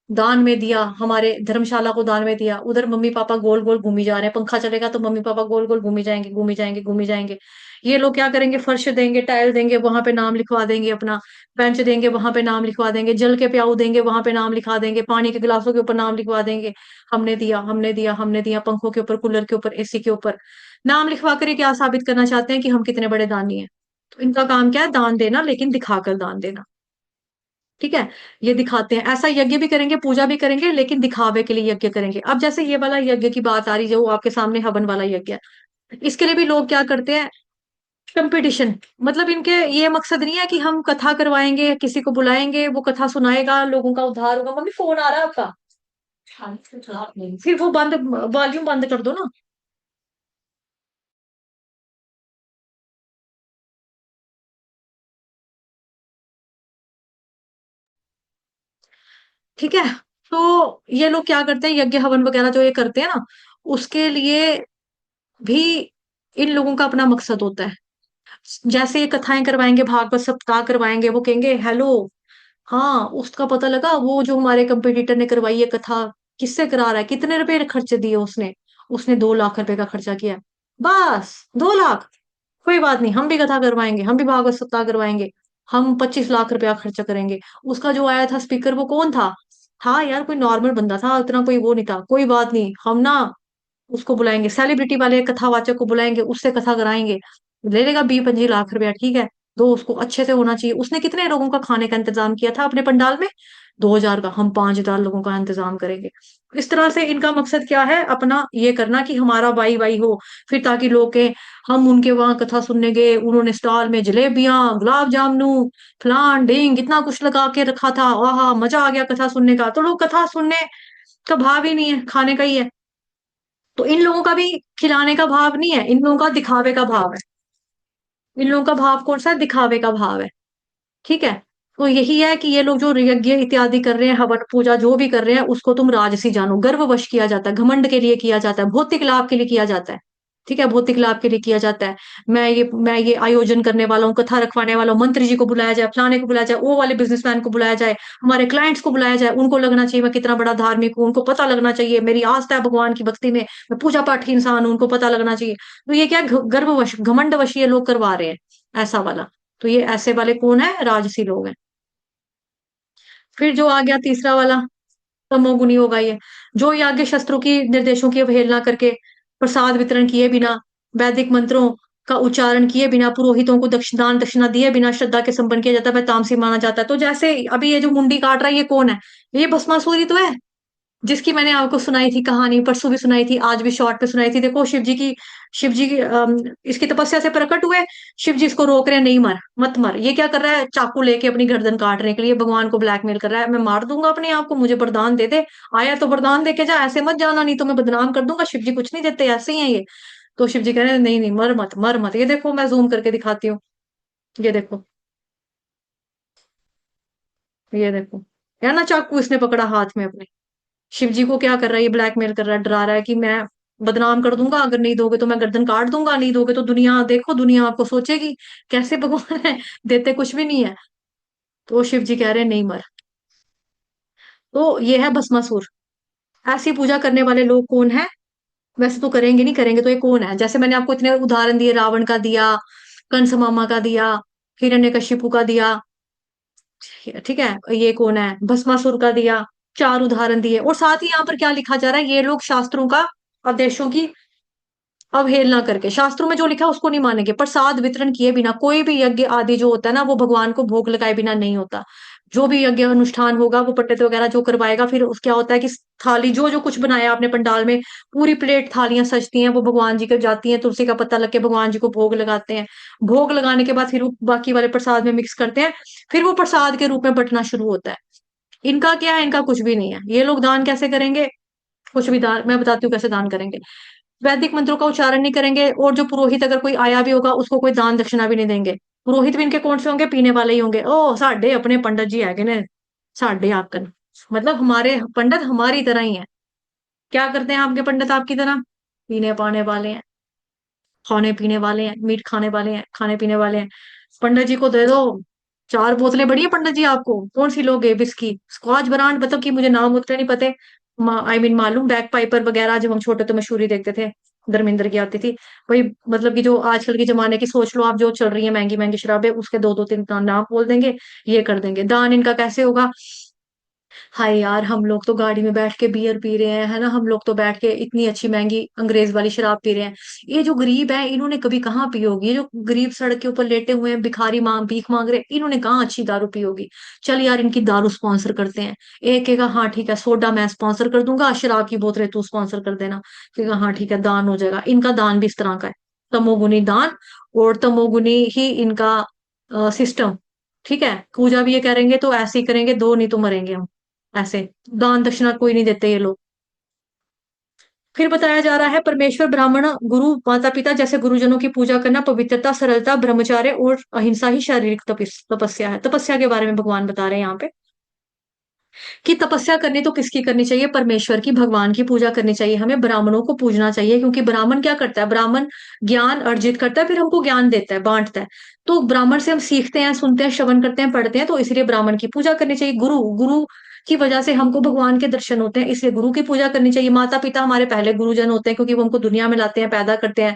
दान में दिया, हमारे धर्मशाला को दान में दिया। उधर मम्मी पापा गोल गोल घूमी जा रहे हैं, पंखा चलेगा तो मम्मी पापा गोल गोल घूमी जाएंगे, घूमी जाएंगे, घूमी जाएंगे। ये लोग क्या करेंगे? फर्श देंगे, टाइल देंगे, वहां पे नाम लिखवा देंगे अपना, बेंच देंगे, वहां पे नाम लिखवा देंगे, जल के प्याऊ देंगे, वहां पे नाम लिखवा देंगे, पानी के गिलासों के ऊपर नाम लिखवा देंगे, हमने दिया, हमने दिया, हमने दिया। पंखों के ऊपर, कूलर के ऊपर, एसी के ऊपर नाम लिखवा कर ये क्या साबित करना चाहते हैं? कि हम कितने बड़े दानी हैं। तो इनका काम क्या है? दान देना, लेकिन दिखाकर दान देना। ठीक है। ये दिखाते हैं, ऐसा यज्ञ भी करेंगे, पूजा भी करेंगे, लेकिन दिखावे के लिए यज्ञ करेंगे। अब जैसे ये वाला यज्ञ की बात आ रही, जो आपके सामने हवन वाला यज्ञ है, इसके लिए भी लोग क्या करते हैं? कंपटीशन। मतलब इनके ये मकसद नहीं है कि हम कथा करवाएंगे, किसी को बुलाएंगे, वो कथा सुनाएगा, लोगों का उद्धार होगा। मम्मी फोन आ रहा है आपका, फिर वो बंद, वॉल्यूम बंद कर दो ना। ठीक है। तो ये लोग क्या करते हैं? यज्ञ हवन वगैरह जो ये करते हैं ना, उसके लिए भी इन लोगों का अपना मकसद होता है। जैसे ये कथाएं करवाएंगे, भागवत सप्ताह करवाएंगे, वो कहेंगे हेलो, हाँ उसका पता लगा, वो जो हमारे कंपटीटर ने करवाई है कथा, किससे करा रहा है, कितने रुपए खर्चे दिए उसने? उसने 2 लाख रुपए का खर्चा किया। बस 2 लाख? कोई बात नहीं, हम भी कथा करवाएंगे, हम भी भागवत सप्ताह करवाएंगे, हम 25 लाख रुपया खर्च करेंगे। उसका जो आया था स्पीकर, वो कौन था? हाँ यार, कोई नॉर्मल बंदा था, इतना कोई वो नहीं था। कोई बात नहीं, हम ना उसको बुलाएंगे, सेलिब्रिटी वाले कथावाचक को बुलाएंगे, उससे कथा कराएंगे, ले लेगा 20-25 लाख रुपया। ठीक है। दो, उसको अच्छे से होना चाहिए। उसने कितने लोगों का खाने का इंतजाम किया था अपने पंडाल में? 2,000 का। हम 5,000 लोगों का इंतजाम करेंगे। इस तरह से इनका मकसद क्या है? अपना ये करना कि हमारा वाई वाई हो, फिर ताकि लोग के, हम उनके वहां कथा सुनने गए, उन्होंने स्टॉल में जलेबियां, गुलाब जामुन, फलान ढींग, इतना कुछ लगा के रखा था, वाह मजा आ गया कथा सुनने का। तो लोग कथा सुनने का भाव ही नहीं है, खाने का ही है। तो इन लोगों का भी खिलाने का भाव नहीं है, इन लोगों का दिखावे का भाव है। इन लोगों का भाव कौन सा है? दिखावे का भाव है। ठीक है। तो यही है कि ये लोग जो यज्ञ इत्यादि कर रहे हैं, हवन पूजा जो भी कर रहे हैं, उसको तुम राजसी जानो। गर्ववश किया जाता है, घमंड के लिए किया जाता है, भौतिक लाभ के लिए किया जाता है। ठीक है। भौतिक लाभ के लिए किया जाता है। मैं ये आयोजन करने वाला हूँ, कथा रखवाने वाला हूँ, मंत्री जी को बुलाया जाए, फलाने को बुलाया जाए, वो वाले बिजनेसमैन को बुलाया जाए, हमारे क्लाइंट्स को बुलाया जाए, उनको लगना चाहिए मैं कितना बड़ा धार्मिक हूँ, उनको पता लगना चाहिए मेरी आस्था है भगवान की भक्ति में, मैं पूजा पाठ की इंसान हूँ, उनको पता लगना चाहिए। तो ये क्या गर्ववश, घमंडवश ये लोग करवा रहे हैं, ऐसा वाला। तो ये ऐसे वाले कौन है? राजसी लोग हैं। फिर जो आ गया तीसरा वाला, तमोगुनी होगा ये, जो याज्ञ शस्त्रों की निर्देशों की अवहेलना करके, प्रसाद वितरण किए बिना, वैदिक मंत्रों का उच्चारण किए बिना, पुरोहितों को दक्षिणान दक्षिणा दिए बिना श्रद्धा के संपन्न किया जाता है, वह तामसी माना जाता है। तो जैसे अभी ये जो मुंडी काट रहा है, ये कौन है? ये भस्मासुरी तो है, जिसकी मैंने आपको सुनाई थी कहानी, परसों भी सुनाई थी, आज भी शॉर्ट पे सुनाई थी। देखो शिव जी की इसकी तपस्या से प्रकट हुए, शिव जी इसको रोक रहे हैं, नहीं मर, मत मर। ये क्या कर रहा है? चाकू लेके अपनी गर्दन काटने के लिए भगवान को ब्लैकमेल कर रहा है, मैं मार दूंगा अपने आप को, मुझे वरदान दे दे। आया तो वरदान दे के जा, ऐसे मत जाना, नहीं तो मैं बदनाम कर दूंगा। शिव जी कुछ नहीं देते, ऐसे ही है ये। तो शिव जी कह रहे हैं नहीं नहीं, मर मत, मर मत। ये देखो, मैं जूम करके दिखाती हूँ, ये देखो, ये देखो, है ना चाकू इसने पकड़ा हाथ में अपने। शिव जी को क्या कर रहा है? ये ब्लैकमेल कर रहा है, डरा रहा है कि मैं बदनाम कर दूंगा, अगर नहीं दोगे तो मैं गर्दन काट दूंगा, नहीं दोगे तो दुनिया देखो, दुनिया आपको सोचेगी कैसे भगवान है, देते कुछ भी नहीं है। तो शिव जी कह रहे हैं नहीं मर। तो ये है भस्मासुर। ऐसी पूजा करने वाले लोग कौन है? वैसे तो करेंगे नहीं, करेंगे तो ये कौन है? जैसे मैंने आपको इतने उदाहरण दिए, रावण का दिया, कंस मामा का दिया, हिरण्यकशिपु का दिया, ठीक है, ये कौन है, भस्मासुर का दिया, चार उदाहरण दिए। और साथ ही यहाँ पर क्या लिखा जा रहा है, ये लोग शास्त्रों का, आदेशों की अवहेलना करके, शास्त्रों में जो लिखा है उसको नहीं मानेंगे, प्रसाद वितरण किए बिना कोई भी यज्ञ आदि जो होता है ना, वो भगवान को भोग लगाए बिना नहीं होता। जो भी यज्ञ अनुष्ठान होगा वो पंडित वगैरह जो करवाएगा, फिर क्या होता है कि थाली जो जो कुछ बनाया आपने पंडाल में, पूरी प्लेट थालियां सजती हैं, वो भगवान जी को जाती हैं, तुलसी का पत्ता लग के भगवान जी को भोग लगाते हैं। भोग लगाने के बाद फिर वो बाकी वाले प्रसाद में मिक्स करते हैं, फिर वो प्रसाद के रूप में बंटना शुरू होता है। इनका क्या है, इनका कुछ भी नहीं है। ये लोग दान कैसे करेंगे? कुछ भी दान, मैं बताती हूँ कैसे दान करेंगे। वैदिक मंत्रों का उच्चारण नहीं करेंगे, और जो पुरोहित अगर कोई आया भी होगा उसको कोई दान दक्षिणा भी नहीं देंगे। पुरोहित भी इनके कौन से होंगे? पीने वाले ही होंगे। ओ साडे अपने पंडित जी है ने, साडे आकन, मतलब हमारे पंडित हमारी तरह ही है। क्या करते हैं आपके पंडित आपकी तरह? पीने पाने वाले हैं, खाने पीने वाले हैं, मीट खाने वाले हैं, खाने पीने वाले हैं। पंडित जी को दे दो 4 बोतलें बड़ी है पंडित जी, आपको कौन सी लोगे? विस्की, स्कॉच ब्रांड, मतलब कि मुझे नाम उतने नहीं पते, आई मीन मालूम, बैक पाइपर वगैरह, जब हम छोटे तो मशहूरी देखते थे, धर्मेंद्र की आती थी। वही, मतलब कि जो आजकल के जमाने की सोच लो आप, जो चल रही है महंगी महंगी शराबें, उसके दो दो तीन नाम बोल देंगे, ये कर देंगे। दान इनका कैसे होगा? हाय यार, हम लोग तो गाड़ी में बैठ के बियर पी रहे हैं, है ना, हम लोग तो बैठ के इतनी अच्छी महंगी अंग्रेज वाली शराब पी रहे हैं। ये जो गरीब है, इन्होंने कभी कहाँ पी होगी? ये जो गरीब सड़क के ऊपर लेटे हुए हैं, भिखारी मांग भीख मांग रहे हैं, इन्होंने कहाँ अच्छी दारू पी होगी? चल यार, इनकी दारू स्पॉन्सर करते हैं। एक कहेगा हाँ ठीक है, सोडा मैं स्पॉन्सर कर दूंगा, शराब की बोतलें तू स्पॉन्सर कर देना। कहेगा हाँ ठीक है, दान हो जाएगा। इनका दान भी इस तरह का है, तमोगुनी दान, और तमोगुनी ही इनका सिस्टम। ठीक है, पूजा भी ये करेंगे तो ऐसे ही करेंगे, दो नहीं तो मरेंगे हम, ऐसे। दान दक्षिणा कोई नहीं देते ये लोग। फिर बताया जा रहा है, परमेश्वर, ब्राह्मण, गुरु, माता पिता जैसे गुरुजनों की पूजा करना पवित्रता, सरलता, ब्रह्मचर्य और अहिंसा ही शारीरिक तपस्या है। तपस्या के बारे में भगवान बता रहे हैं यहाँ पे, कि तपस्या करनी तो किसकी करनी चाहिए? परमेश्वर की, भगवान की पूजा करनी चाहिए हमें, ब्राह्मणों को पूजना चाहिए, क्योंकि ब्राह्मण क्या करता है? ब्राह्मण ज्ञान अर्जित करता है, फिर हमको ज्ञान देता है, बांटता है। तो ब्राह्मण से हम सीखते हैं, सुनते हैं, श्रवण करते हैं, पढ़ते हैं, तो इसलिए ब्राह्मण की पूजा करनी चाहिए। गुरु, गुरु की वजह से हमको भगवान के दर्शन होते हैं, इसलिए गुरु की पूजा करनी चाहिए। माता पिता हमारे पहले गुरुजन होते हैं, क्योंकि वो हमको दुनिया में लाते हैं, पैदा करते हैं,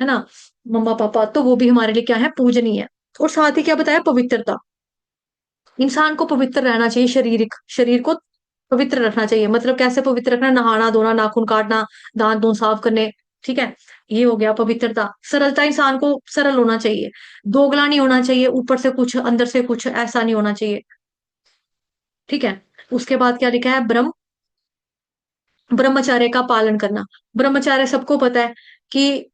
है ना, मम्मा पापा, तो वो भी हमारे लिए क्या है? पूजनीय। और साथ ही क्या बताया? पवित्रता। इंसान को पवित्र रहना चाहिए, शारीरिक शरीर को पवित्र रखना चाहिए। मतलब कैसे पवित्र रखना? नहाना धोना, नाखून काटना, दांत दून साफ करने, ठीक है, ये हो गया पवित्रता। सरलता, इंसान को सरल होना चाहिए, दोगला नहीं होना चाहिए, ऊपर से कुछ अंदर से कुछ, ऐसा नहीं होना चाहिए, ठीक है। उसके बाद क्या लिखा है? ब्रह्मचर्य का पालन करना। ब्रह्मचर्य सबको पता है कि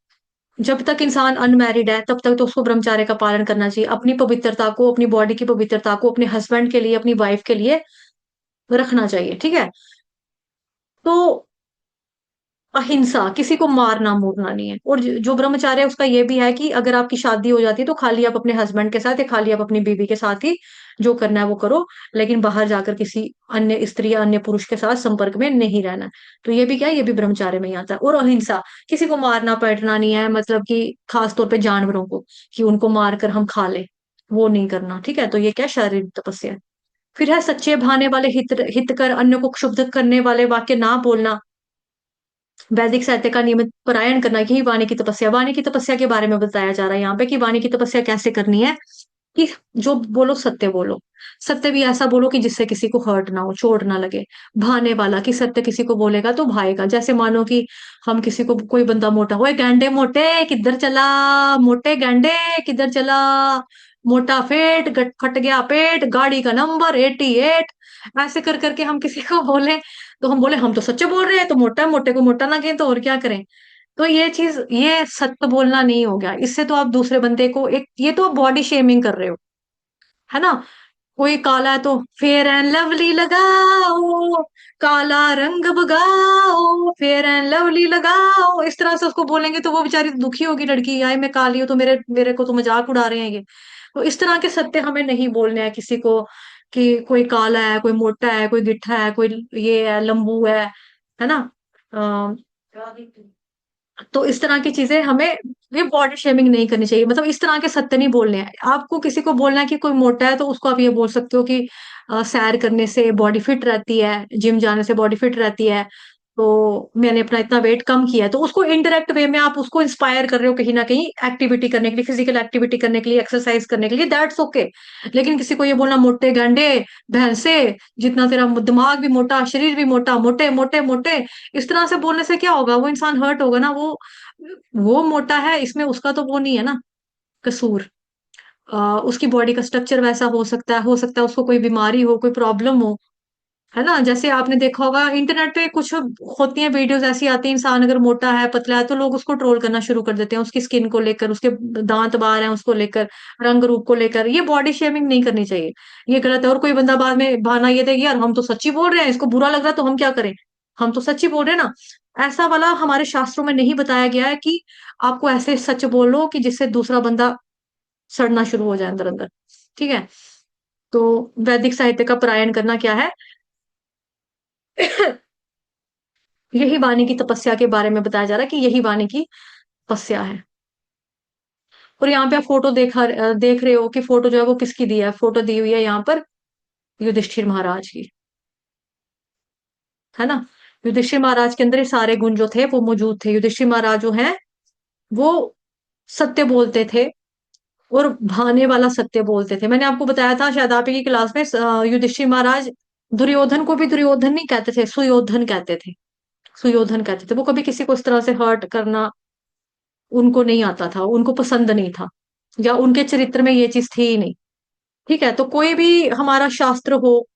जब तक इंसान अनमैरिड है तब तक तो उसको ब्रह्मचर्य का पालन करना चाहिए, अपनी पवित्रता को, अपनी बॉडी की पवित्रता को अपने हस्बैंड के लिए, अपनी वाइफ के लिए रखना चाहिए, ठीक है। तो अहिंसा, किसी को मारना मोरना नहीं है। और जो ब्रह्मचार्य है उसका ये भी है कि अगर आपकी शादी हो जाती है तो खाली आप अपने हस्बैंड के साथ या खाली आप अपनी बीवी के साथ ही जो करना है वो करो, लेकिन बाहर जाकर किसी अन्य स्त्री या अन्य पुरुष के साथ संपर्क में नहीं रहना है। तो ये भी क्या है? ये भी ब्रह्मचार्य में ही आता है। और अहिंसा, किसी को मारना पीटना नहीं है, मतलब कि खास तौर पे जानवरों को, कि उनको मार कर हम खा ले, वो नहीं करना, ठीक है। तो ये क्या? शारीरिक तपस्या है। फिर है सच्चे भाने वाले, हित कर, अन्य को क्षुब्ध करने वाले वाक्य ना बोलना, वैदिक साहित्य का नियमित पारायण करना, यही वाणी की तपस्या। वाणी की तपस्या के बारे में बताया जा रहा है यहाँ पे, कि वाणी की तपस्या कैसे करनी है, कि जो बोलो सत्य बोलो। सत्य भी ऐसा बोलो कि जिससे किसी को हर्ट ना हो, चोट ना लगे। भाने वाला, कि सत्य किसी को बोलेगा तो भाएगा। जैसे मानो कि हम किसी को, कोई बंदा मोटा हो, गेंडे मोटे किधर चला, मोटे गेंडे किधर चला, मोटा फेट, फट गया पेट, गाड़ी का नंबर 88, ऐसे कर करके हम किसी को बोले, तो हम बोले हम तो सच्चे बोल रहे हैं, तो मोटा है, मोटे को मोटा ना कहें तो और क्या करें? तो ये चीज, ये सत्य बोलना नहीं हो गया, इससे तो आप दूसरे बंदे को एक, ये तो आप बॉडी शेमिंग कर रहे हो, है ना। कोई काला है तो फेयर एंड लवली लगाओ, काला रंग भगाओ, फेयर एंड लवली लगाओ, इस तरह से उसको बोलेंगे तो वो बेचारी दुखी होगी लड़की, यार मैं काली हूं तो मेरे मेरे को तो मजाक उड़ा रहे हैं ये। तो इस तरह के सत्य हमें नहीं बोलने हैं किसी को, कि कोई काला है, कोई मोटा है, कोई गिट्ठा है, कोई ये है, लंबू है ना। तो इस तरह की चीजें हमें, ये बॉडी शेमिंग नहीं करनी चाहिए, मतलब इस तरह के सत्य नहीं बोलने हैं आपको। किसी को बोलना है कि कोई मोटा है तो उसको आप ये बोल सकते हो कि सैर करने से बॉडी फिट रहती है, जिम जाने से बॉडी फिट रहती है, तो मैंने अपना इतना वेट कम किया है, तो उसको इनडायरेक्ट वे में आप उसको इंस्पायर कर रहे हो कहीं ना कहीं एक्टिविटी करने के लिए, फिजिकल एक्टिविटी करने के लिए, एक्सरसाइज करने के लिए, दैट्स ओके। लेकिन किसी को ये बोलना मोटे गांडे भैंसे, जितना तेरा दिमाग भी मोटा, शरीर भी मोटा, मोटे मोटे मोटे, इस तरह से बोलने से क्या होगा? वो इंसान हर्ट होगा ना। वो मोटा है, इसमें उसका तो वो नहीं है ना कसूर। उसकी बॉडी का स्ट्रक्चर वैसा हो सकता है उसको कोई बीमारी हो, कोई प्रॉब्लम हो, है ना? जैसे आपने देखा होगा इंटरनेट पे कुछ होती हैं वीडियोस ऐसी आती है, इंसान अगर मोटा है पतला है तो लोग उसको ट्रोल करना शुरू कर देते हैं, उसकी स्किन को लेकर, उसके दांत बाहर हैं उसको लेकर, रंग रूप को लेकर। ये बॉडी शेमिंग नहीं करनी चाहिए, ये गलत है। और कोई बंदा बाद में बहाना ये देगी, यार हम तो सच्ची बोल रहे हैं, इसको बुरा लग रहा है तो हम क्या करें, हम तो सच्ची बोल रहे हैं ना। ऐसा वाला हमारे शास्त्रों में नहीं बताया गया है कि आपको ऐसे सच बोलो कि जिससे दूसरा बंदा सड़ना शुरू हो जाए अंदर अंदर। ठीक है? तो वैदिक साहित्य का परायण करना क्या है? यही वाणी की तपस्या के बारे में बताया जा रहा है कि यही वाणी की तपस्या है। और यहाँ पे आप फोटो देख रहे हो कि फोटो जो है वो किसकी दी है? फोटो दी हुई है यहाँ पर युधिष्ठिर महाराज की, है ना? युधिष्ठिर महाराज के अंदर ये सारे गुण जो थे वो मौजूद थे। युधिष्ठिर महाराज जो है वो सत्य बोलते थे, और भाने वाला सत्य बोलते थे। मैंने आपको बताया था शायद आप ही की क्लास में, युधिष्ठिर महाराज दुर्योधन को भी दुर्योधन नहीं कहते थे, सुयोधन कहते थे। सुयोधन कहते थे। वो कभी किसी को इस तरह से हर्ट करना उनको नहीं आता था, उनको पसंद नहीं था, या उनके चरित्र में ये चीज थी ही नहीं। ठीक है? तो कोई भी हमारा शास्त्र हो,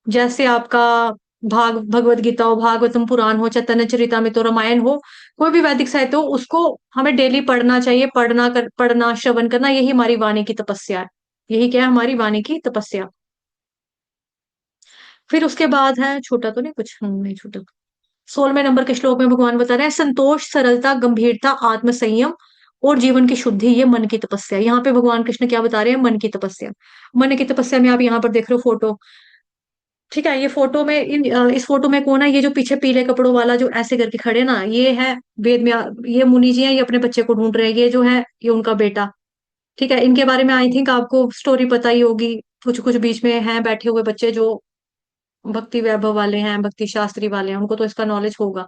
जैसे आपका भगवत गीता हो, भागवतम पुराण हो, चैतन्य चरितामृत हो, रामायण हो, कोई भी वैदिक साहित्य हो, उसको हमें डेली पढ़ना चाहिए। पढ़ना श्रवण करना, यही हमारी वाणी की तपस्या है। यही क्या है? हमारी वाणी की तपस्या। फिर उसके बाद है, छोटा तो नहीं कुछ, नहीं छोटा। 16वें नंबर के श्लोक में भगवान बता रहे हैं, संतोष, सरलता, गंभीरता, आत्म संयम और जीवन की शुद्धि, ये मन की तपस्या। यहाँ पे भगवान कृष्ण क्या बता रहे हैं? मन की तपस्या। मन की तपस्या में आप यहाँ पर देख रहे हो फोटो। ठीक है? ये फोटो में इस फोटो में कौन है? ये जो पीछे पीले कपड़ों वाला जो ऐसे करके खड़े ना, ये है वेद में ये मुनि जी हैं, ये अपने बच्चे को ढूंढ रहे हैं। ये जो है ये उनका बेटा। ठीक है? इनके बारे में आई थिंक आपको स्टोरी पता ही होगी। कुछ कुछ बीच में हैं बैठे हुए बच्चे जो भक्ति वैभव वाले हैं, भक्ति शास्त्री वाले हैं, उनको तो इसका नॉलेज होगा।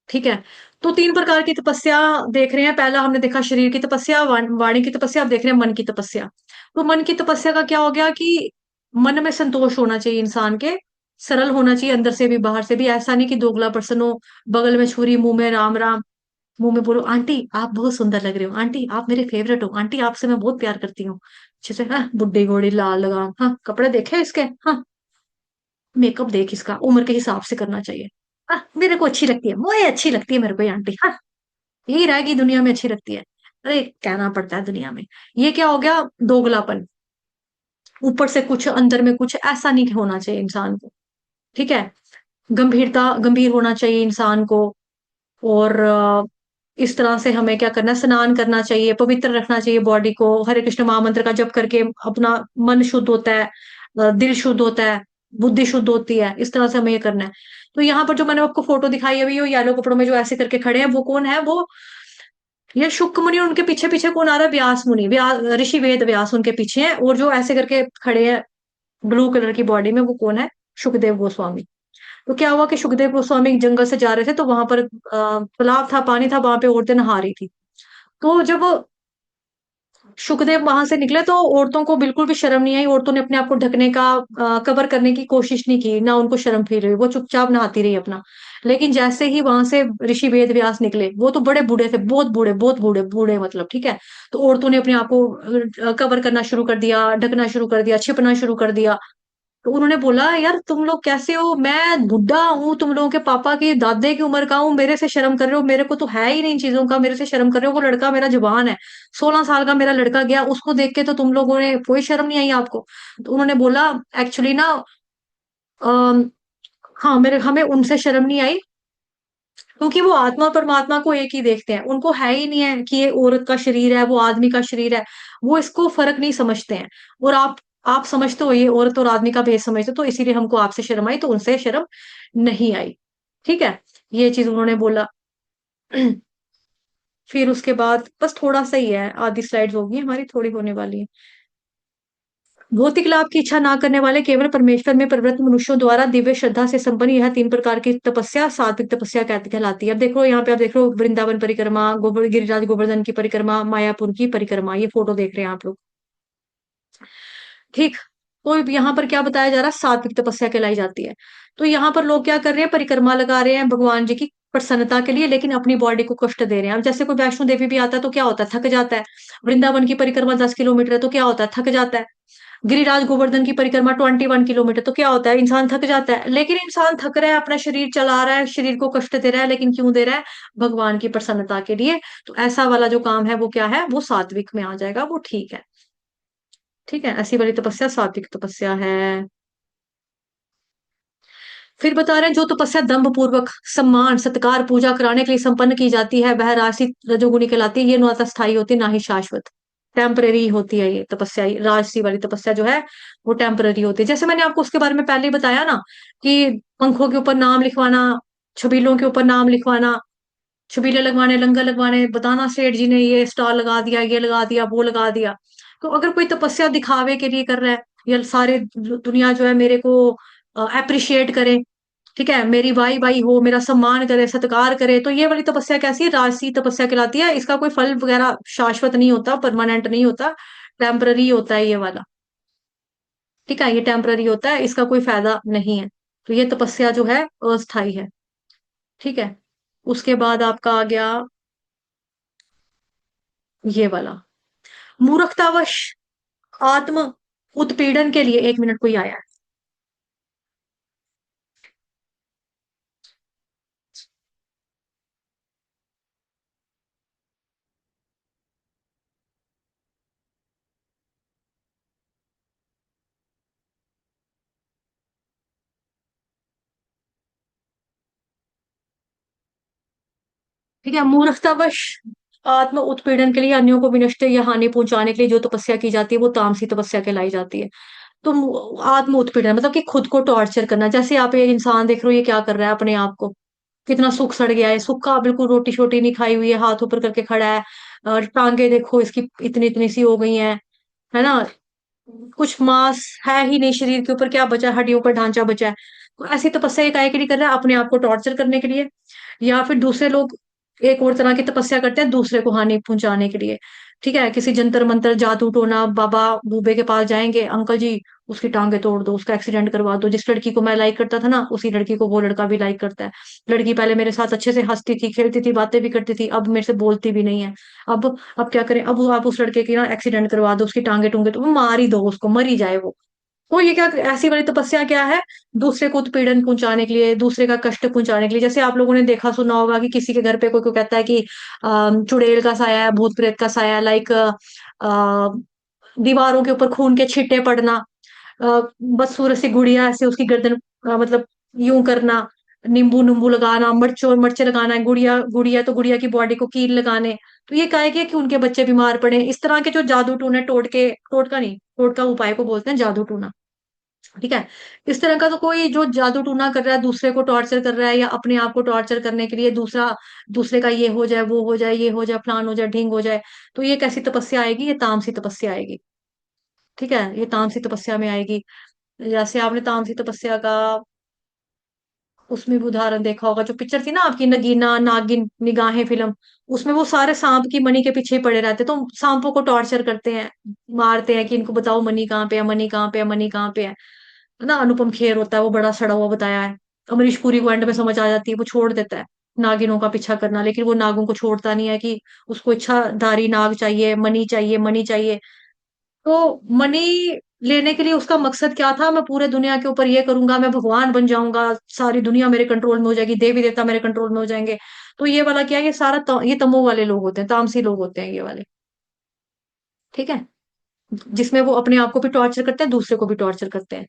ठीक है? तो 3 प्रकार की तपस्या देख रहे हैं। पहला हमने देखा शरीर की तपस्या, वाणी की तपस्या, अब देख रहे हैं मन की तपस्या। तो मन की तपस्या का क्या हो गया कि मन में संतोष होना चाहिए इंसान के, सरल होना चाहिए अंदर से भी बाहर से भी। ऐसा नहीं कि दोगला पर्सन हो, बगल में छुरी, मुंह में राम राम, मुंह में बोलो आंटी आप बहुत सुंदर लग रहे हो, आंटी आप मेरे फेवरेट हो, आंटी आपसे मैं बहुत प्यार करती हूँ। अच्छे से, हाँ बुड्ढी घोड़ी लाल लगाम, हाँ कपड़े देखे इसके, हाँ मेकअप देख इसका, उम्र के हिसाब से करना चाहिए। हाँ मेरे को अच्छी लगती है, मुझे अच्छी लगती है मेरे को ये आंटी, हाँ यही रहेगी दुनिया में, अच्छी लगती है। अरे कहना पड़ता है दुनिया में। ये क्या हो गया? दोगलापन। ऊपर से कुछ अंदर में कुछ, ऐसा नहीं होना चाहिए इंसान को। ठीक है? गंभीर होना चाहिए इंसान को। और इस तरह से हमें क्या करना है? स्नान करना चाहिए, पवित्र रखना चाहिए बॉडी को, हरे कृष्ण महामंत्र का जप करके अपना मन शुद्ध होता है, दिल शुद्ध होता है, बुद्धि शुद्ध होती है। इस तरह से हमें ये करना है। तो यहाँ पर जो मैंने आपको फोटो दिखाई अभी, वो येलो कपड़ों में जो ऐसे करके खड़े हैं, वो कौन है? वो ये शुक मुनि। उनके पीछे पीछे कौन आ रहा है? व्यास मुनि, ऋषि वेद व्यास उनके पीछे हैं, और जो ऐसे करके खड़े हैं ब्लू कलर की बॉडी में, वो कौन है? सुखदेव गोस्वामी। तो क्या हुआ कि सुखदेव गोस्वामी जंगल से जा रहे थे, तो वहां पर तालाब था, पानी था, वहां पे औरतें नहा रही थी। तो जब सुखदेव वहां से निकले तो औरतों को बिल्कुल भी शर्म नहीं आई। औरतों ने अपने आप को ढकने का, कवर करने की कोशिश नहीं की, ना उनको शर्म फील हुई, वो चुपचाप नहाती रही अपना। लेकिन जैसे ही वहां से ऋषि वेद व्यास निकले, वो तो बड़े बूढ़े थे, बहुत बूढ़े, बहुत बूढ़े बूढ़े मतलब। ठीक है? तो औरतों ने अपने आप को कवर करना शुरू कर दिया, ढकना शुरू कर दिया, छिपना शुरू कर दिया। तो उन्होंने बोला, यार तुम लोग कैसे हो? मैं बुढ़ा हूँ, तुम लोगों के पापा की दादे की उम्र का हूँ, मेरे से शर्म कर रहे हो? मेरे को तो है ही नहीं इन चीजों का, मेरे से शर्म कर रहे हो? वो लड़का मेरा जवान है, 16 साल का मेरा लड़का गया, उसको देख के तो तुम लोगों ने कोई शर्म नहीं आई आपको? तो उन्होंने बोला, एक्चुअली ना, अम, हाँ मेरे हमें उनसे शर्म नहीं आई, क्योंकि वो आत्मा और परमात्मा को एक ही देखते हैं। उनको है ही नहीं है कि ये औरत का शरीर है, वो आदमी का शरीर है। वो इसको फर्क नहीं समझते हैं। और आप समझते हो, ये औरत और आदमी का भेद समझते हो, तो इसीलिए हमको आपसे शर्म आई, तो उनसे शर्म नहीं आई। ठीक है? ये चीज उन्होंने बोला। फिर उसके बाद बस थोड़ा सा ही है, आधी स्लाइड्स होगी हमारी, थोड़ी होने वाली है। भौतिक लाभ की इच्छा ना करने वाले केवल परमेश्वर में प्रवृत्त मनुष्यों द्वारा दिव्य श्रद्धा से संपन्न यह 3 प्रकार की तपस्या सात्विक तपस्या कहलाती है। अब देखो यहाँ पे, आप देख रहे हो वृंदावन परिक्रमा, गिरिराज गोवर्धन की परिक्रमा, मायापुर की परिक्रमा, ये फोटो देख रहे हैं आप लोग। ठीक। तो यहाँ पर क्या बताया जा रहा है, सात्विक तपस्या कहलाई जाती है। तो यहाँ पर लोग क्या कर रहे हैं, परिक्रमा लगा रहे हैं भगवान जी की प्रसन्नता के लिए, लेकिन अपनी बॉडी को कष्ट दे रहे हैं। अब जैसे कोई वैष्णो देवी भी आता है तो क्या होता है, थक जाता है। वृंदावन की परिक्रमा 10 किलोमीटर है तो क्या होता है, थक जाता है। गिरिराज गोवर्धन की परिक्रमा 21 किलोमीटर, तो क्या होता है, इंसान थक जाता है। लेकिन इंसान थक रहा है, अपना शरीर चला रहा है, शरीर को कष्ट दे रहा है, लेकिन क्यों दे रहा है, भगवान की प्रसन्नता के लिए। तो ऐसा वाला जो काम है वो क्या है, वो सात्विक में आ जाएगा, वो ठीक है। ठीक है, ऐसी वाली तपस्या सात्विक तपस्या है। फिर बता रहे हैं, जो तपस्या दंभ पूर्वक सम्मान सत्कार पूजा कराने के लिए संपन्न की जाती है वह राशि रजोगुणी कहलाती है। ये ना तो स्थायी होती है ना ही शाश्वत, टेम्पररी होती है ये तपस्या। राजसी वाली तपस्या जो है वो टेम्पररी होती है। जैसे मैंने आपको उसके बारे में पहले ही बताया ना, कि पंखों के ऊपर नाम लिखवाना, छबीलों के ऊपर नाम लिखवाना, छबीले लगवाने, लंगर लगवाने, बताना सेठ जी ने ये स्टॉल लगा दिया, ये लगा दिया, वो लगा दिया। तो अगर कोई तपस्या दिखावे के लिए कर रहा है, या सारे दुनिया जो है मेरे को अप्रिशिएट करे, ठीक है, मेरी वाई वाई हो, मेरा सम्मान करे, सत्कार करे, तो ये वाली तपस्या कैसी है, राजसी तपस्या कहलाती है। इसका कोई फल वगैरह शाश्वत नहीं होता, परमानेंट नहीं होता, टेम्पररी होता है ये वाला। ठीक है, ये टेम्पररी होता है, इसका कोई फायदा नहीं है। तो ये तपस्या जो है अस्थाई है। ठीक है। उसके बाद आपका आ गया ये वाला, मूर्खतावश आत्म उत्पीड़न के लिए, 1 मिनट कोई आया है। ठीक है, मूर्खतावश आत्म उत्पीड़न के लिए, अन्यों को विनष्ट या हानि पहुंचाने के लिए जो तपस्या की जाती है वो तामसी तपस्या कहलाई जाती है। तो आत्म उत्पीड़न मतलब कि खुद को टॉर्चर करना। जैसे आप ये इंसान देख रहे हो, ये क्या कर रहा है अपने आप को, कितना सूख सड़ गया है, सूखा बिल्कुल, रोटी शोटी नहीं खाई हुई है, हाथ ऊपर करके खड़ा है, और टांगे देखो इसकी इतनी इतनी सी हो गई हैं, है ना, कुछ मांस है ही नहीं शरीर के ऊपर, क्या बचा है, हड्डियों का ढांचा बचा है। तो ऐसी तपस्या ये काहे के लिए कर रहा है, अपने आप को टॉर्चर करने के लिए। या फिर दूसरे लोग एक और तरह की तपस्या करते हैं, दूसरे को हानि पहुंचाने के लिए। ठीक है, किसी जंतर मंतर जादू टोना बाबा बूबे के पास जाएंगे, अंकल जी उसकी टांगे तोड़ दो, उसका एक्सीडेंट करवा दो, जिस लड़की को मैं लाइक करता था ना उसी लड़की को वो लड़का भी लाइक करता है। लड़की पहले मेरे साथ अच्छे से हंसती थी, खेलती थी, बातें भी करती थी, अब मेरे से बोलती भी नहीं है। अब क्या करें, अब आप उस लड़के की ना एक्सीडेंट करवा दो, उसकी टांगे टूंगे तो वो मार ही दो, उसको मर ही जाए वो। तो ये क्या, ऐसी वाली तपस्या क्या है, दूसरे को उत्पीड़न पहुंचाने के लिए, दूसरे का कष्ट पहुंचाने के लिए। जैसे आप लोगों ने देखा सुना होगा कि किसी के घर पे कोई कोई कहता है कि चुड़ैल का साया है, भूत प्रेत का साया, लाइक दीवारों के ऊपर खून के छींटे पड़ना, बस सूरज से गुड़िया ऐसे उसकी गर्दन मतलब यूं करना, नींबू नींबू लगाना, मिर्च मिर्च लगाना है, गुड़िया गुड़िया तो गुड़िया की बॉडी को कील लगाने। तो ये काहे कि उनके बच्चे बीमार पड़े, इस तरह के जो जादू टूने, टोटके, टोटका नहीं, टोटका उपाय को बोलते हैं जादू टूना। ठीक है, इस तरह का तो कोई जो जादू टूना कर रहा है, दूसरे को टॉर्चर कर रहा है, या अपने आप को टॉर्चर करने के लिए दूसरा, दूसरे का ये हो जाए, वो हो जाए, ये हो जाए, फलान हो जाए, ढींग हो जाए, तो ये कैसी तपस्या आएगी, ये तामसी तपस्या आएगी। ठीक है, ये तामसी तपस्या में आएगी। जैसे आपने तामसी तपस्या का उसमें भी उदाहरण देखा होगा, जो पिक्चर थी ना आपकी नगीना नागिन निगाहें फिल्म, उसमें वो सारे सांप की मणि के पीछे ही पड़े रहते, तो सांपों को टॉर्चर करते हैं, मारते हैं कि इनको बताओ मणि कहाँ पे है, मणि कहाँ पे है, मणि कहाँ पे है। ना अनुपम खेर होता है, वो बड़ा सड़ा हुआ बताया है। अमरीश पुरी को एंड में समझ आ जाती है, वो छोड़ देता है नागिनों का पीछा करना, लेकिन वो नागों को छोड़ता नहीं है कि उसको इच्छाधारी नाग चाहिए, मणि चाहिए, मणि चाहिए। तो मनी लेने के लिए उसका मकसद क्या था, मैं पूरे दुनिया के ऊपर ये करूंगा, मैं भगवान बन जाऊंगा, सारी दुनिया मेरे कंट्रोल में हो जाएगी, देवी देवता मेरे कंट्रोल में हो जाएंगे। तो ये वाला क्या है, ये सारा ये तमो वाले लोग होते हैं, तामसी लोग होते हैं ये वाले। ठीक है, जिसमें वो अपने आप को भी टॉर्चर करते हैं, दूसरे को भी टॉर्चर करते हैं।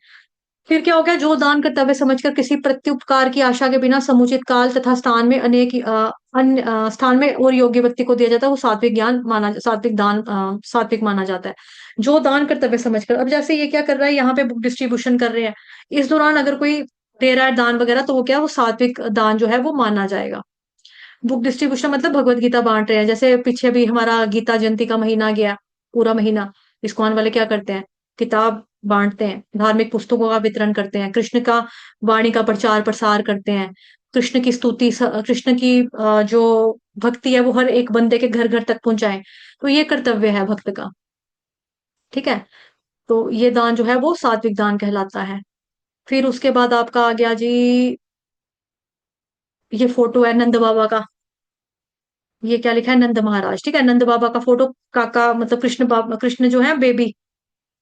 फिर क्या हो गया, जो दान कर्तव्य समझकर किसी प्रत्युपकार की आशा के बिना समुचित काल तथा स्थान में अनेक अन्य स्थान में और योग्य व्यक्ति को दिया जाता है, वो सात्विक ज्ञान माना, सात्विक दान, सात्विक माना जाता है। जो दान कर्तव्य समझकर, अब जैसे ये क्या कर रहा है, यहाँ पे बुक डिस्ट्रीब्यूशन कर रहे हैं, इस दौरान अगर कोई दे रहा है दान वगैरह, तो वो क्या है, वो सात्विक दान जो है वो माना जाएगा। बुक डिस्ट्रीब्यूशन मतलब भगवत गीता बांट रहे हैं। जैसे पीछे भी हमारा गीता जयंती का महीना गया, पूरा महीना इस्कॉन वाले क्या करते हैं, किताब बांटते हैं, धार्मिक पुस्तकों का वितरण करते हैं, कृष्ण का वाणी का प्रचार प्रसार करते हैं, कृष्ण की स्तुति कृष्ण की जो भक्ति है वो हर एक बंदे के घर घर तक पहुंचाए। तो ये कर्तव्य है भक्त का। ठीक है। तो ये दान जो है वो सात्विक दान कहलाता है। फिर उसके बाद आपका आ गया जी, ये फोटो है नंद बाबा का। ये क्या लिखा है, नंद महाराज। ठीक है, नंद बाबा का फोटो, काका मतलब कृष्ण बाबा, कृष्ण जो है बेबी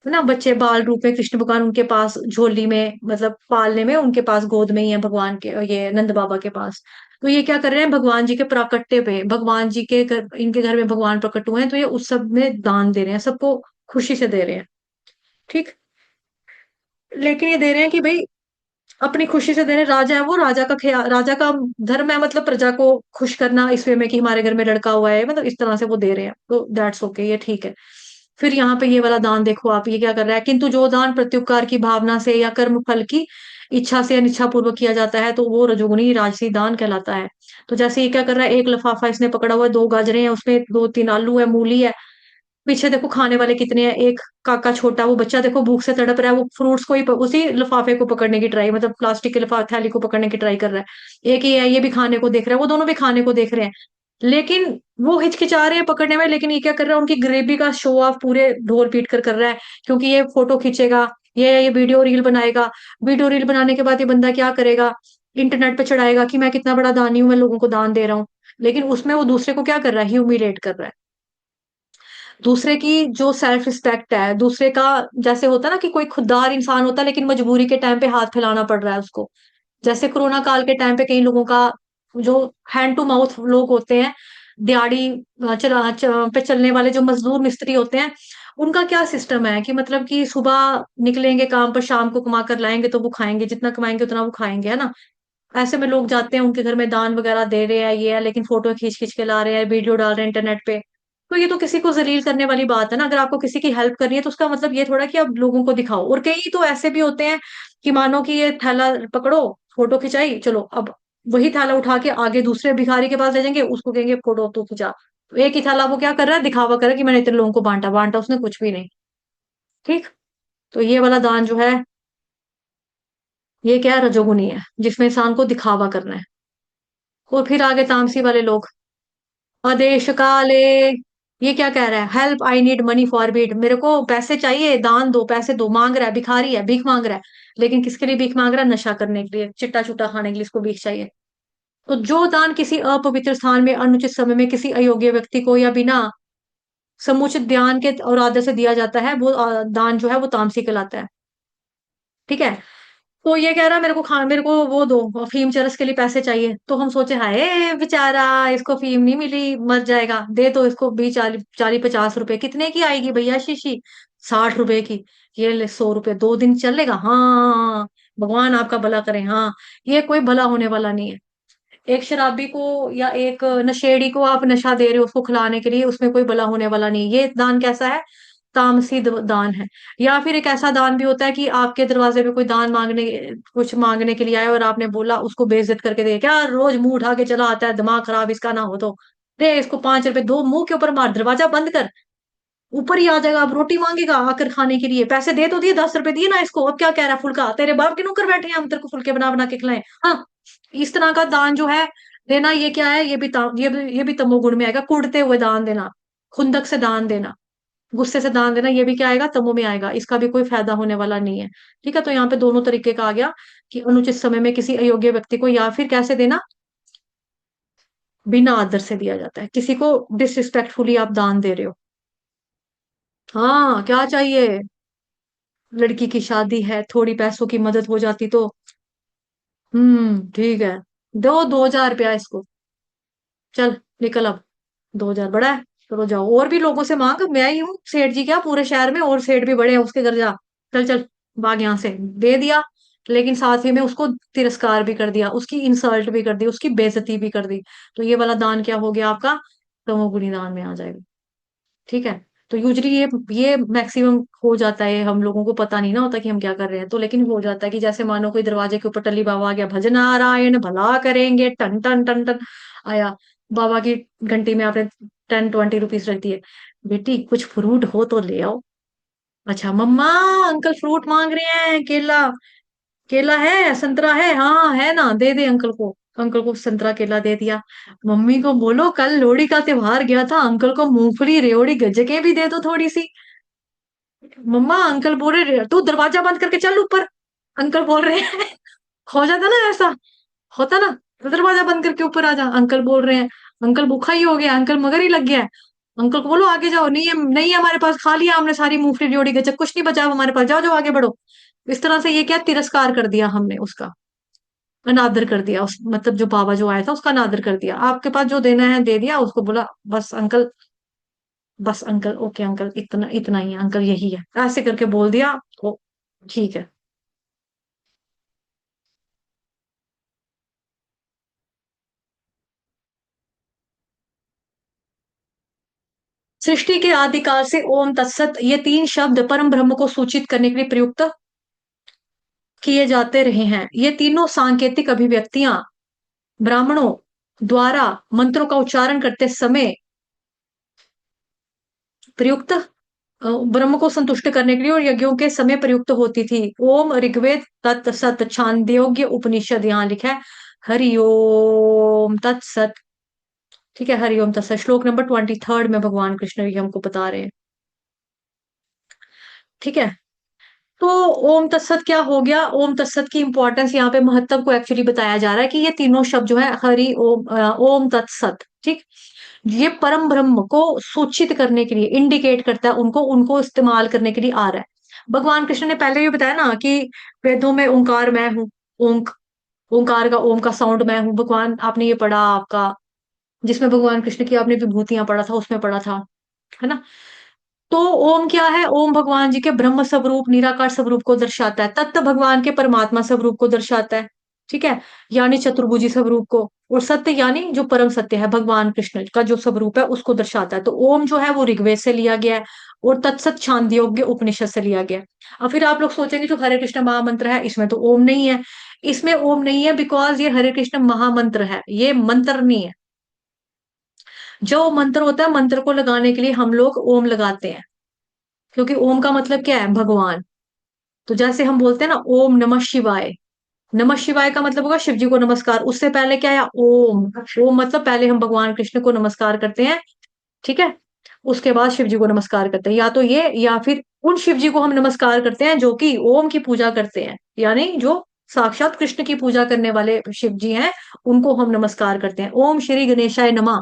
है ना, बच्चे बाल रूप में कृष्ण भगवान उनके पास झोली में, मतलब पालने में उनके पास गोद में ही है भगवान के, ये नंद बाबा के पास। तो ये क्या कर रहे हैं, भगवान जी के प्राकट्य पे, भगवान जी के घर, इनके घर में भगवान प्रकट हुए हैं, तो ये उस सब में दान दे रहे हैं, सबको खुशी से दे रहे हैं। ठीक। लेकिन ये दे रहे हैं कि भाई अपनी खुशी से दे रहे हैं, राजा है वो, राजा का ख्याल, राजा का धर्म है मतलब प्रजा को खुश करना इस वे में कि हमारे घर में लड़का हुआ है, मतलब इस तरह से वो दे रहे हैं, तो दैट्स ओके, ये ठीक है। फिर यहाँ पे ये वाला दान देखो आप, ये क्या कर रहा है, किंतु जो दान प्रत्युपकार की भावना से या कर्म फल की इच्छा से अनिच्छा पूर्वक किया जाता है तो वो रजोगुनी राजसी दान कहलाता है। तो जैसे ये क्या कर रहा है, एक लिफाफा इसने पकड़ा हुआ है, दो गाजरे हैं उसमें, दो तीन आलू है, मूली है, पीछे देखो खाने वाले कितने हैं, एक काका छोटा, वो बच्चा देखो भूख से तड़प रहा है, वो फ्रूट्स को ही उसी लिफाफे को पकड़ने की ट्राई, मतलब प्लास्टिक के लिफाफे थैली को पकड़ने की ट्राई कर रहा है। एक ही है, ये भी खाने को देख रहा है, वो दोनों भी खाने को देख रहे हैं, लेकिन वो हिचकिचा रहे हैं पकड़ने में। लेकिन ये क्या कर रहा है, उनकी गरीबी का शो ऑफ पूरे ढोल पीट कर रहा है, क्योंकि ये फोटो खींचेगा, ये वीडियो रील बनाएगा। वीडियो रील बनाने के बाद ये बंदा क्या करेगा, इंटरनेट पे चढ़ाएगा कि मैं कितना बड़ा दानी हूं, मैं लोगों को दान दे रहा हूँ। लेकिन उसमें वो दूसरे को क्या कर रहा है, ह्यूमिलेट कर रहा है। दूसरे की जो सेल्फ रिस्पेक्ट है, दूसरे का, जैसे होता है ना कि कोई खुददार इंसान होता है लेकिन मजबूरी के टाइम पे हाथ फैलाना पड़ रहा है उसको। जैसे कोरोना काल के टाइम पे कई लोगों का, जो हैंड टू माउथ लोग होते हैं, दिहाड़ी पे चलने वाले जो मजदूर मिस्त्री होते हैं, उनका क्या सिस्टम है कि मतलब कि सुबह निकलेंगे काम पर, शाम को कमा कर लाएंगे तो वो खाएंगे, जितना कमाएंगे उतना वो खाएंगे, है ना। ऐसे में लोग जाते हैं उनके घर में, दान वगैरह दे रहे हैं, ये है, लेकिन फोटो खींच खींच के ला रहे हैं, वीडियो डाल रहे हैं इंटरनेट पे। तो ये तो किसी को जलील करने वाली बात है ना। अगर आपको किसी की हेल्प करनी है तो उसका मतलब ये थोड़ा कि आप लोगों को दिखाओ। और कई तो ऐसे भी होते हैं कि मानो कि ये थैला पकड़ो, फोटो खिंचाई, चलो अब वही थैला उठा के आगे दूसरे भिखारी के पास ले जाएंगे, उसको कहेंगे फोटो तो खिंचा। तो एक ही थैला वो क्या कर रहा है, दिखावा कर रहा है कि मैंने इतने लोगों को बांटा, बांटा उसने कुछ भी नहीं। ठीक। तो ये वाला दान जो है, ये क्या है, रजोगुनी है, जिसमें इंसान को दिखावा करना है। और फिर आगे तामसी वाले लोग, आदेश काले, ये क्या कह रहा है, help I need money for beat, मेरे को पैसे चाहिए, दान दो, पैसे दो, मांग रहा है, भिखारी है, भीख मांग रहा है। लेकिन किसके लिए भीख मांग रहा है, नशा करने के लिए, चिट्टा चुट्टा खाने के लिए इसको भीख चाहिए। तो जो दान किसी अपवित्र स्थान में अनुचित समय में किसी अयोग्य व्यक्ति को या बिना समुचित ध्यान के और आदर से दिया जाता है, वो दान जो है वो तामसी कहलाता है। ठीक है। तो ये कह रहा, मेरे को वो दो, अफीम चरस के लिए पैसे चाहिए। तो हम सोचे हाय बेचारा, इसको अफीम नहीं मिली, मर जाएगा, दे तो इसको 20 40 50 रुपए, कितने की आएगी भैया शीशी, 60 रुपए की। ये ले 100 रुपए, 2 दिन चलेगा, हाँ भगवान आपका भला करे, हाँ। ये कोई भला होने वाला नहीं है। एक शराबी को या एक नशेड़ी को आप नशा दे रहे हो उसको खिलाने के लिए, उसमें कोई भला होने वाला नहीं। ये दान कैसा है, तामसी दान है। या फिर एक ऐसा दान भी होता है कि आपके दरवाजे पे कोई दान मांगने, कुछ मांगने के लिए आया और आपने बोला, उसको बेइज्जत करके दे, क्या रोज मुंह उठा के चला आता है, दिमाग खराब इसका ना हो तो, दे इसको 5 रुपए, दो मुंह के ऊपर मार, दरवाजा बंद कर, ऊपर ही आ जाएगा, अब रोटी मांगेगा आकर खाने के लिए, पैसे दे तो दिए, 10 रुपए दिए ना इसको, अब क्या कह रहा है, फुल्का तेरे बाप के नौकर बैठे हैं, हम तेरे को फुल्के बना बना के खिलाएं। हाँ, इस तरह का दान जो है देना, ये क्या है, ये भी तमोगुण में आएगा, कुढ़ते हुए दान देना, खुंदक से दान देना, गुस्से से दान देना, ये भी क्या आएगा, तमो में आएगा, इसका भी कोई फायदा होने वाला नहीं है। ठीक है। तो यहाँ पे दोनों तरीके का आ गया कि अनुचित समय में किसी अयोग्य व्यक्ति को, या फिर कैसे देना, बिना आदर से दिया जाता है, किसी को डिसरिस्पेक्टफुली आप दान दे रहे हो। हाँ, क्या चाहिए, लड़की की शादी है, थोड़ी पैसों की मदद हो जाती तो, ठीक है, दो 2,000 रुपया इसको, चल निकल अब, 2,000 बड़ा है, चलो जाओ, और भी लोगों से मांग, मैं ही हूँ सेठ जी क्या पूरे शहर में, और सेठ भी बड़े हैं, उसके घर जा, चल चल, भाग यहाँ से, दे दिया। लेकिन साथ ही में उसको तिरस्कार भी कर दिया, उसकी इंसल्ट भी कर दी, उसकी बेइज्जती भी कर दी। तो ये वाला दान क्या हो गया आपका, तमोगुणी दान में आ जाएगा। ठीक है। तो यूजली ये मैक्सिमम हो जाता है, हम लोगों को पता नहीं ना होता कि हम क्या कर रहे हैं, तो लेकिन हो जाता है कि जैसे मानो कोई दरवाजे के ऊपर टल्ली बाबा आ गया, भजन नारायण भला करेंगे, टन टन टन टन आया, बाबा की घंटी में आपने 10-20 रुपीज रख दिए, बेटी कुछ फ्रूट हो तो ले आओ। अच्छा मम्मा, अंकल फ्रूट मांग रहे हैं, केला, केला है, संतरा है, हाँ है ना, दे दे अंकल को। अंकल को संतरा केला दे दिया। मम्मी को बोलो कल लोहड़ी का त्योहार गया था, अंकल को मूंगफली रेवड़ी गज्जके भी दे दो थोड़ी सी। मम्मा अंकल बोल रहे तू दरवाजा बंद करके चल ऊपर, अंकल बोल रहे हैं। हो जाता ना ऐसा, होता ना, तो दरवाजा बंद करके ऊपर आ जा, अंकल बोल रहे हैं, अंकल भूखा ही हो गया, अंकल मगर ही लग गया है। अंकल को बोलो आगे जाओ, नहीं है नहीं है हमारे पास, खा लिया हमने सारी मूंगफली रेवड़ी गज्जक, कुछ नहीं बचा अब हमारे पास, जाओ जाओ आगे बढ़ो। इस तरह से ये क्या, तिरस्कार कर दिया हमने उसका, अनादर कर दिया, उस मतलब जो बाबा जो आया था उसका अनादर कर दिया, आपके पास जो देना है दे दिया उसको, बोला बस अंकल, बस अंकल, ओके अंकल, इतना इतना ही है अंकल, यही है, ऐसे करके बोल दिया। ओ ठीक है। सृष्टि के आदिकाल से ओम तत्सत ये तीन शब्द परम ब्रह्म को सूचित करने के लिए प्रयुक्त किए जाते रहे हैं। ये तीनों सांकेतिक अभिव्यक्तियां ब्राह्मणों द्वारा मंत्रों का उच्चारण करते समय प्रयुक्त ब्रह्म को संतुष्ट करने के लिए और यज्ञों के समय प्रयुक्त होती थी। ओम ऋग्वेद तत् सत छांदोग्य उपनिषद, यहाँ लिखा है हरि ओम तत्सत। ठीक है, हरि ओम तत्सत, श्लोक नंबर 23 में भगवान कृष्ण ये हमको बता रहे हैं। ठीक है, तो ओम तत्सत क्या हो गया, ओम तत्सत की इंपॉर्टेंस यहाँ पे, महत्व को एक्चुअली बताया जा रहा है कि ये तीनों शब्द जो है हरि ओम, ओम तत्सत, ठीक, ये परम ब्रह्म को सूचित करने के लिए, इंडिकेट करता है उनको, उनको इस्तेमाल करने के लिए आ रहा है। भगवान कृष्ण ने पहले भी बताया ना कि वेदों में ओंकार मैं हूँ, ओंक, ओंकार का ओम का साउंड मैं हूँ, भगवान आपने ये पढ़ा आपका, जिसमें भगवान कृष्ण की आपने विभूतियां पढ़ा था उसमें पढ़ा था, है ना। तो ओम क्या है, ओम भगवान जी के ब्रह्म स्वरूप निराकार स्वरूप को दर्शाता है, तत्त भगवान के परमात्मा स्वरूप को दर्शाता है। ठीक है, यानी चतुर्भुजी स्वरूप को, और सत्य यानी जो परम सत्य है भगवान कृष्ण का जो स्वरूप है उसको दर्शाता है। तो ओम जो है वो ऋग्वेद से लिया गया है, और तत्सत छांदोग्य उपनिषद से लिया गया है। अब फिर आप लोग सोचेंगे जो हरे कृष्ण महामंत्र है इसमें तो ओम नहीं है। इसमें ओम नहीं है बिकॉज ये हरे कृष्ण महामंत्र है, ये मंत्र नहीं है। जो मंत्र होता है, मंत्र को लगाने के लिए हम लोग ओम लगाते हैं, क्योंकि ओम का मतलब क्या है, भगवान। तो जैसे हम बोलते हैं ना ओम नमः शिवाय, नमः शिवाय का मतलब होगा शिव जी को नमस्कार, उससे पहले क्या है ओम, ओम मतलब पहले हम भगवान कृष्ण को नमस्कार करते हैं, ठीक है, उसके बाद शिव जी को नमस्कार करते हैं, या तो ये या फिर उन शिव जी को हम नमस्कार करते हैं जो कि ओम की पूजा करते हैं, यानी जो साक्षात कृष्ण की पूजा करने वाले शिव जी हैं, उनको हम नमस्कार करते हैं। ओम श्री गणेशाय नमः,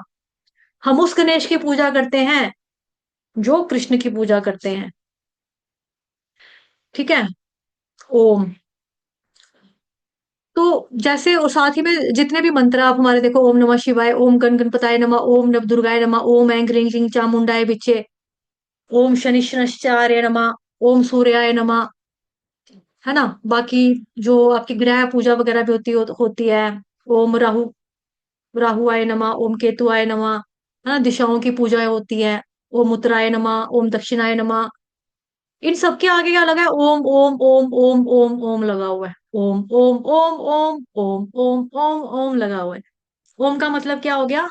हम उस गणेश की पूजा करते हैं जो कृष्ण की पूजा करते हैं। ठीक है, ओम, तो जैसे और साथ ही में जितने भी मंत्र आप हमारे देखो, ओम नमः शिवाय, ओम गण गणपताय नमः, ओम नव दुर्गाय नमः, ओम ऐं ह्रीं श्रीं चामुंडाय विचे, ओम शनि शनश्चार्य नमः, ओम सूर्याय नमः, है ना। बाकी जो आपकी ग्रह पूजा वगैरह भी होती है, ओम राहु, राहु आय नमः, ओम केतु आय नमः, है ना, दिशाओं की पूजा होती है, ओम उत्तराय नमः, ओम दक्षिणाय नमः। इन सबके आगे क्या लगा है, ओम ओम ओम ओम ओम ओम लगा हुआ है, ओम ओम ओम ओम ओम ओम ओम ओम लगा हुआ है। ओम का मतलब क्या हो गया,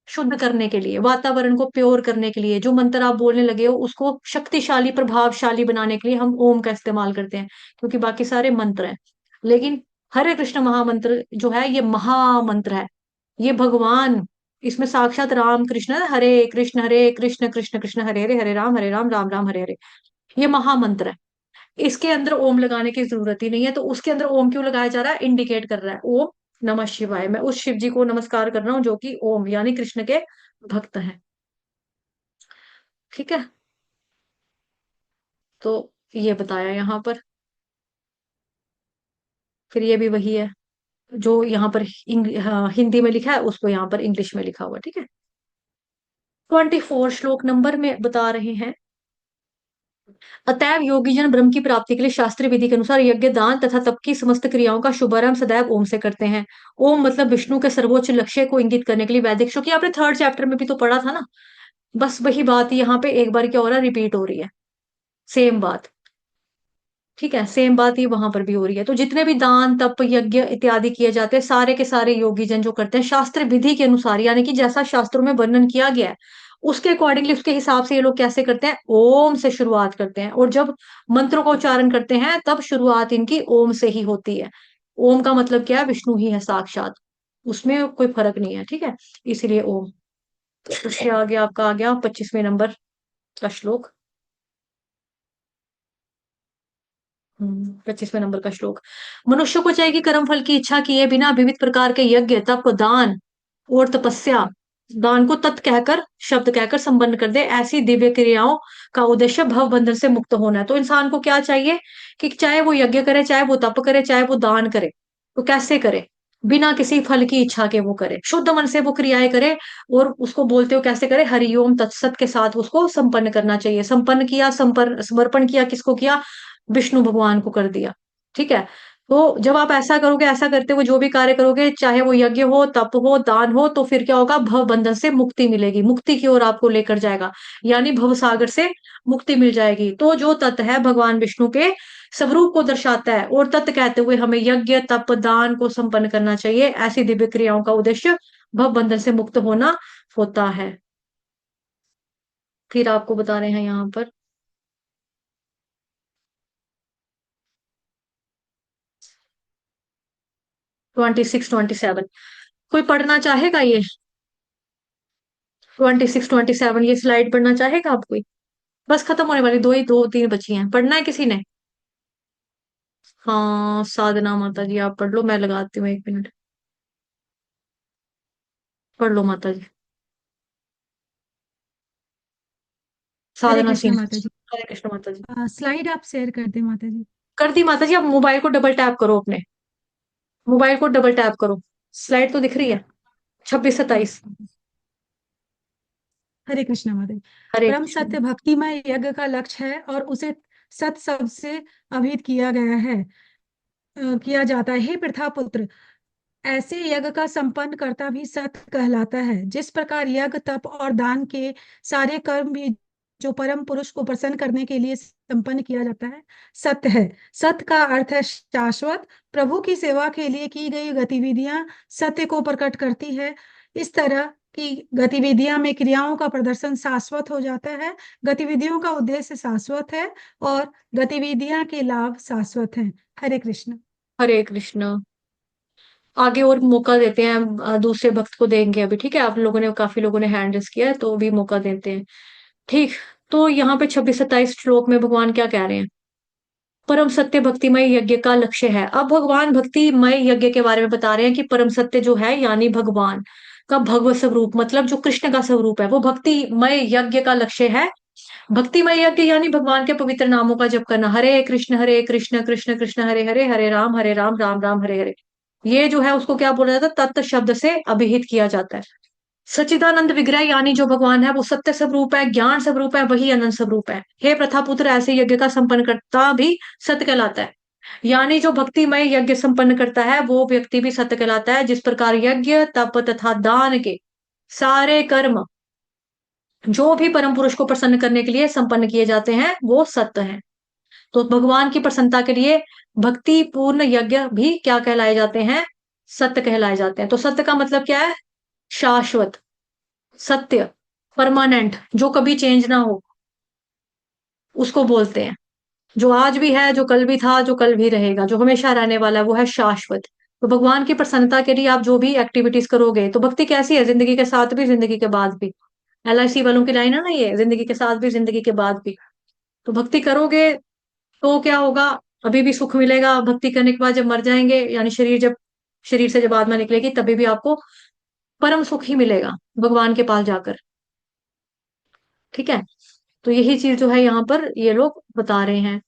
शुद्ध करने के लिए, वातावरण को प्योर करने के लिए, जो मंत्र आप बोलने लगे हो उसको शक्तिशाली प्रभावशाली बनाने के लिए हम ओम का इस्तेमाल करते हैं, क्योंकि बाकी सारे मंत्र हैं। लेकिन हरे कृष्ण महामंत्र जो है ये महामंत्र है, ये भगवान, इसमें साक्षात राम कृष्ण है, हरे कृष्ण कृष्ण कृष्ण हरे हरे, हरे राम राम हरे हरे, ये महामंत्र है। इसके अंदर ओम लगाने की जरूरत ही नहीं है, तो उसके अंदर ओम क्यों लगाया जा रहा है, इंडिकेट कर रहा है ओम नमः शिवाय, मैं उस शिव जी को नमस्कार कर रहा हूँ जो कि ओम यानी कृष्ण के भक्त हैं। ठीक है, तो ये बताया यहाँ पर। फिर ये भी वही है जो यहाँ पर हाँ, हिंदी में लिखा है उसको यहाँ पर इंग्लिश में लिखा हुआ है। ठीक है, 24 श्लोक नंबर में बता रहे हैं, अतएव योगी जन ब्रह्म की प्राप्ति के लिए शास्त्रीय विधि के अनुसार यज्ञ दान तथा तप की समस्त क्रियाओं का शुभारंभ सदैव ओम से करते हैं। ओम मतलब विष्णु के सर्वोच्च लक्ष्य को इंगित करने के लिए वैदिक, क्योंकि आपने 3rd चैप्टर में भी तो पढ़ा था ना बस वही बात यहाँ पे एक बार क्या हो रहा है, रिपीट हो रही है, सेम बात। ठीक है, सेम बात ही वहां पर भी हो रही है। तो जितने भी दान तप यज्ञ इत्यादि किए जाते हैं, सारे के सारे योगी जन जो करते हैं शास्त्र विधि के अनुसार, यानी कि जैसा शास्त्रों में वर्णन किया गया है उसके अकॉर्डिंगली, उसके हिसाब से ये लोग कैसे करते हैं, ओम से शुरुआत करते हैं। और जब मंत्रों का उच्चारण करते हैं तब शुरुआत इनकी ओम से ही होती है। ओम का मतलब क्या है, विष्णु ही है साक्षात, उसमें कोई फर्क नहीं है। ठीक है, इसीलिए ओम। तो उसके आगे आपका आ गया 25वें नंबर का श्लोक। 25वें नंबर का श्लोक। मनुष्य को चाहिए कि कर्म फल की इच्छा किए बिना विविध प्रकार के यज्ञ तप दान और तपस्या, दान को तत् कहकर शब्द कहकर संपन्न कर दे, ऐसी दिव्य क्रियाओं का उद्देश्य भव बंधन से मुक्त होना है। तो इंसान को क्या चाहिए कि चाहे वो यज्ञ करे, चाहे वो तप करे, चाहे वो दान करे, तो कैसे करे, बिना किसी फल की इच्छा के वो करे, शुद्ध मन से वो क्रियाएं करे। और उसको बोलते हो कैसे करे, हरिओम तत्सत के साथ उसको संपन्न करना चाहिए। संपन्न किया, समर्पण किया, किसको किया, विष्णु भगवान को कर दिया। ठीक है, तो जब आप ऐसा करोगे, ऐसा करते हुए जो भी कार्य करोगे, चाहे वो यज्ञ हो, तप हो, दान हो, तो फिर क्या होगा, भव बंधन से मुक्ति मिलेगी, मुक्ति की ओर आपको लेकर जाएगा, यानी भव सागर से मुक्ति मिल जाएगी। तो जो तत्व है भगवान विष्णु के स्वरूप को दर्शाता है, और तत्व कहते हुए हमें यज्ञ तप दान को संपन्न करना चाहिए। ऐसी दिव्य क्रियाओं का उद्देश्य भव बंधन से मुक्त होना होता है। फिर आपको बता रहे हैं यहाँ पर 26 27। कोई पढ़ना चाहेगा ये 26 27, ये स्लाइड पढ़ना चाहेगा आप कोई? बस खत्म होने वाली, दो ही, दो तीन बची हैं, पढ़ना है किसी ने? हाँ, साधना माता जी आप पढ़ लो, मैं लगाती हूँ 1 मिनट। पढ़ लो माता जी, हरे साधना कृष्ण सिंह। माता जी। हरे कृष्ण माता जी। स्लाइड आप शेयर कर दें माता जी। कर दी माता जी, आप मोबाइल को डबल टैप करो, अपने मोबाइल को डबल टैप करो, स्लाइड तो दिख रही है। 26 27। हरे कृष्ण माता जी। हरे परम कृष्ण। सत्य भक्तिमय यज्ञ का लक्ष्य है और उसे सत शब्द से अभिहित किया गया है, किया जाता है। हे पृथा पुत्र, ऐसे यज्ञ का संपन्न करता भी सत कहलाता है। जिस प्रकार यज्ञ तप और दान के सारे कर्म भी जो परम पुरुष को प्रसन्न करने के लिए संपन्न किया जाता है, सत्य है। सत्य का अर्थ है शाश्वत। प्रभु की सेवा के लिए की गई गतिविधियां सत्य को प्रकट करती है। इस तरह की गतिविधियां में क्रियाओं का प्रदर्शन शाश्वत हो जाता है। गतिविधियों का उद्देश्य शाश्वत है और गतिविधियां के लाभ शाश्वत हैं। हरे कृष्ण। हरे कृष्ण। आगे और मौका देते हैं, दूसरे भक्त को देंगे अभी। ठीक है, आप लोगों ने, काफी लोगों ने हैंड रेस किया है, तो भी मौका देते हैं। ठीक। तो यहाँ पे 26 27 श्लोक में भगवान क्या कह रहे हैं, परम सत्य भक्तिमय यज्ञ का लक्ष्य है। अब भगवान भक्तिमय यज्ञ के बारे में बता रहे हैं कि परम सत्य जो है, यानी भगवान का भगवत स्वरूप, मतलब जो कृष्ण का स्वरूप है, वो भक्तिमय यज्ञ का लक्ष्य है। भक्तिमय यज्ञ यानी भगवान के पवित्र नामों का जप करना, हरे कृष्ण कृष्ण कृष्ण हरे हरे, हरे राम राम राम हरे हरे। ये जो है उसको क्या बोला जाता है, तत्त शब्द से अभिहित किया जाता है। सच्चिदानंद विग्रह यानी जो भगवान है वो सत्य स्वरूप है, ज्ञान स्वरूप है, वही अनंत स्वरूप है। हे प्रथा पुत्र, ऐसे यज्ञ का संपन्न करता भी सत्य कहलाता है। यानी जो भक्तिमय यज्ञ संपन्न करता है वो व्यक्ति भी सत्य कहलाता है। जिस प्रकार यज्ञ तप तथा दान के सारे कर्म जो भी परम पुरुष को प्रसन्न करने के लिए संपन्न किए जाते हैं वो सत्य हैं। तो भगवान की प्रसन्नता के लिए भक्ति पूर्ण यज्ञ भी क्या कहलाए जाते हैं, सत्य कहलाए जाते हैं। तो सत्य का मतलब क्या है, शाश्वत, सत्य, परमानेंट, जो कभी चेंज ना हो, उसको बोलते हैं। जो आज भी है, जो कल भी था, जो कल भी रहेगा, जो हमेशा रहने वाला है, वो है शाश्वत। तो भगवान की प्रसन्नता के लिए आप जो भी एक्टिविटीज करोगे, तो भक्ति कैसी है, जिंदगी के साथ भी जिंदगी के बाद भी। LIC वालों की लाइन है ना ये, जिंदगी के साथ भी जिंदगी के बाद भी। तो भक्ति करोगे तो क्या होगा, अभी भी सुख मिलेगा। भक्ति करने के बाद जब मर जाएंगे, यानी शरीर से जब आत्मा निकलेगी, तभी भी आपको परम सुख ही मिलेगा भगवान के पास जाकर। ठीक है, तो यही चीज जो है यहाँ पर ये लोग बता रहे हैं।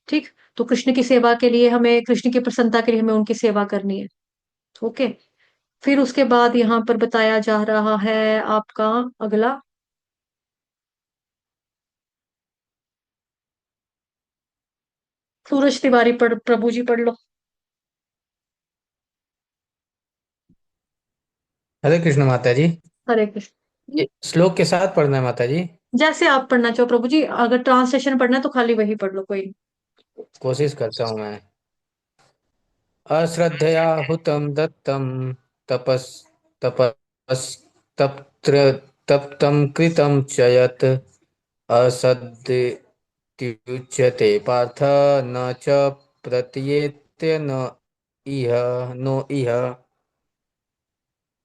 ठीक। तो कृष्ण की सेवा के लिए हमें, कृष्ण की प्रसन्नता के लिए हमें उनकी सेवा करनी है। ओके। फिर उसके बाद यहाँ पर बताया जा रहा है आपका अगला, सूरज तिवारी पढ़, प्रभु जी पढ़ लो। हरे कृष्ण माता जी। हरे कृष्ण। ये श्लोक के साथ पढ़ना है माता जी? जैसे आप पढ़ना चाहो प्रभु जी, अगर ट्रांसलेशन पढ़ना है तो खाली वही पढ़ लो, कोई। कोशिश करता हूँ मैं। अश्रद्धया हुतं दत्तं तपस् तपस् तप्त्र तप्तं कृतं च यत् असद्युच्यते पार्थ न च प्रतीयेत्य न इह नो इह।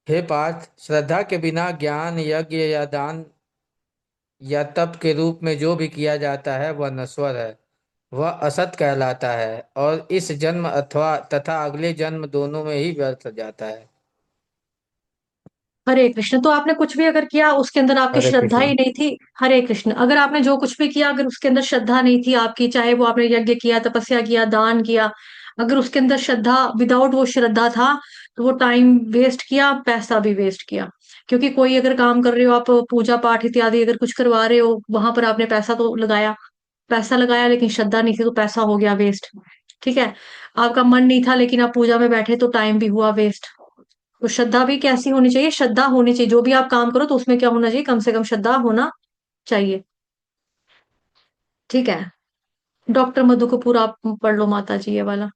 हे पार्थ, श्रद्धा के बिना ज्ञान यज्ञ या दान या तप के रूप में जो भी किया जाता है वह नश्वर है, वह असत कहलाता है और इस जन्म अथवा तथा अगले जन्म दोनों में ही व्यर्थ जाता है। हरे कृष्ण। तो आपने कुछ भी अगर किया उसके अंदर आपकी हरे श्रद्धा कृष्ण। ही नहीं थी, हरे कृष्ण, अगर आपने जो कुछ भी किया अगर उसके अंदर श्रद्धा नहीं थी आपकी, चाहे वो आपने यज्ञ किया, तपस्या किया, दान किया, अगर उसके अंदर श्रद्धा, विदाउट वो श्रद्धा था, तो वो टाइम वेस्ट किया, पैसा भी वेस्ट किया। क्योंकि कोई अगर काम कर रहे हो आप, पूजा पाठ इत्यादि अगर कुछ करवा रहे हो, वहां पर आपने पैसा तो लगाया, पैसा लगाया लेकिन श्रद्धा नहीं थी तो पैसा हो गया वेस्ट। ठीक है। आपका मन नहीं था लेकिन आप पूजा में बैठे तो टाइम भी हुआ वेस्ट। तो श्रद्धा भी कैसी होनी चाहिए, श्रद्धा होनी चाहिए, जो भी आप काम करो तो उसमें क्या होना चाहिए, कम से कम श्रद्धा होना चाहिए। ठीक है। डॉक्टर मधु कपूर आप पढ़ लो माता जी ये वाला।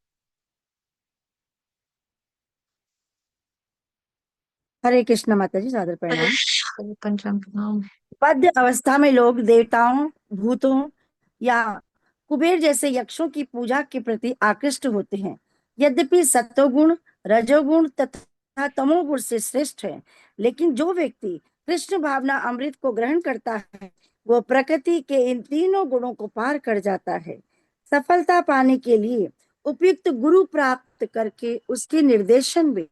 हरे कृष्ण माता जी, सादर प्रणाम। पंचांग नाम। बद्ध अवस्था में लोग देवताओं, भूतों या कुबेर जैसे यक्षों की पूजा के प्रति आकृष्ट होते हैं। यद्यपि सत्वगुण, रजोगुण तथा तमोगुण से श्रेष्ठ है, लेकिन जो व्यक्ति कृष्ण भावना अमृत को ग्रहण करता है वो प्रकृति के इन तीनों गुणों को पार कर जाता है। सफलता पाने के लिए उपयुक्त गुरु प्राप्त करके उसके निर्देशन में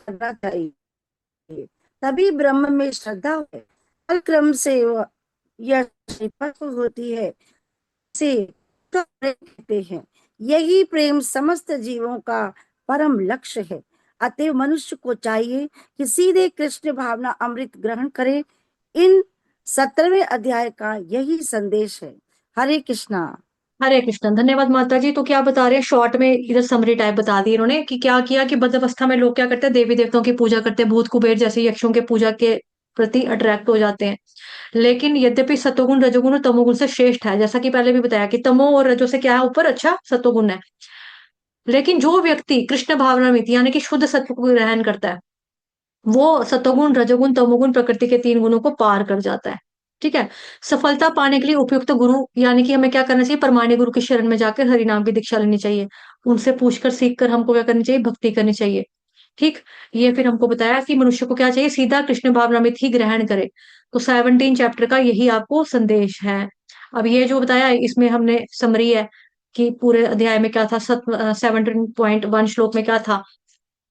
करना चाहिए, तभी ब्रह्म में श्रद्धा है। काल क्रम से यह परिपक्व होती है, से कहते हैं। यही प्रेम समस्त जीवों का परम लक्ष्य है। अतएव मनुष्य को चाहिए कि सीधे कृष्ण भावना अमृत ग्रहण करे। इन 17वें अध्याय का यही संदेश है। हरे कृष्णा। हरे कृष्ण। धन्यवाद माता जी। तो क्या बता रहे हैं शॉर्ट में, इधर समरी टाइप बता दी इन्होंने कि क्या किया कि बद्ध अवस्था में लोग क्या करते हैं, देवी देवताओं की पूजा करते हैं, भूत कुबेर जैसे यक्षों के पूजा के प्रति अट्रैक्ट हो जाते हैं। लेकिन यद्यपि सतोगुण रजोगुण और तमोगुण से श्रेष्ठ है, जैसा कि पहले भी बताया कि तमो और रजो से क्या है ऊपर, अच्छा सतोगुण है। लेकिन जो व्यक्ति कृष्ण भावनामित यानी कि शुद्ध सत्व को ग्रहण करता है, वो सतोगुण रजोगुण तमोगुण प्रकृति के तीन गुणों को पार कर जाता है। ठीक है। सफलता पाने के लिए उपयुक्त गुरु यानी कि हमें क्या करना चाहिए, परमाणु गुरु की शरण में जाकर हरि नाम की दीक्षा लेनी चाहिए। उनसे पूछकर सीख कर हमको क्या करनी चाहिए, भक्ति करनी चाहिए। ठीक। ये फिर हमको बताया कि मनुष्य को क्या चाहिए, सीधा कृष्ण भावनामृत ही ग्रहण करे। तो 17 चैप्टर का यही आपको संदेश है। अब ये जो बताया इसमें हमने समरी है कि पूरे अध्याय में क्या था, 17.1 श्लोक में क्या था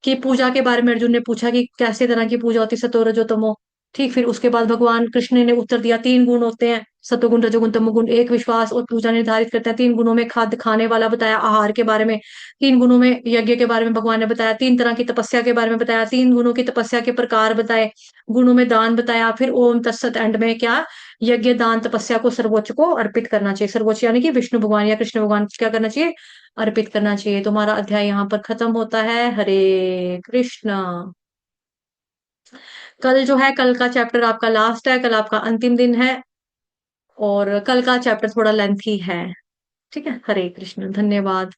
कि पूजा के बारे में अर्जुन ने पूछा कि कैसे तरह की पूजा होती है, सतो रजो तमो। ठीक। फिर उसके बाद भगवान कृष्ण ने उत्तर दिया, तीन गुण होते हैं, सतोगुण रजोगुण तमोगुण, एक विश्वास और पूजा निर्धारित करते हैं। तीन गुणों में खाद्य खाने वाला बताया, आहार के बारे में। तीन गुणों में यज्ञ के बारे में भगवान ने बताया। तीन तरह की तपस्या के बारे में बताया। तीन गुणों की तपस्या के प्रकार बताए। गुणों में दान बताया। फिर ओम तत्सत एंड में क्या, यज्ञ दान तपस्या को सर्वोच्च को अर्पित करना चाहिए। सर्वोच्च यानी कि विष्णु भगवान या कृष्ण भगवान को क्या करना चाहिए, अर्पित करना चाहिए। तो हमारा अध्याय यहाँ पर खत्म होता है। हरे कृष्णा। कल जो है, कल का चैप्टर आपका लास्ट है, कल आपका अंतिम दिन है। और कल का चैप्टर थोड़ा लेंथी है। ठीक है। हरे कृष्ण। धन्यवाद।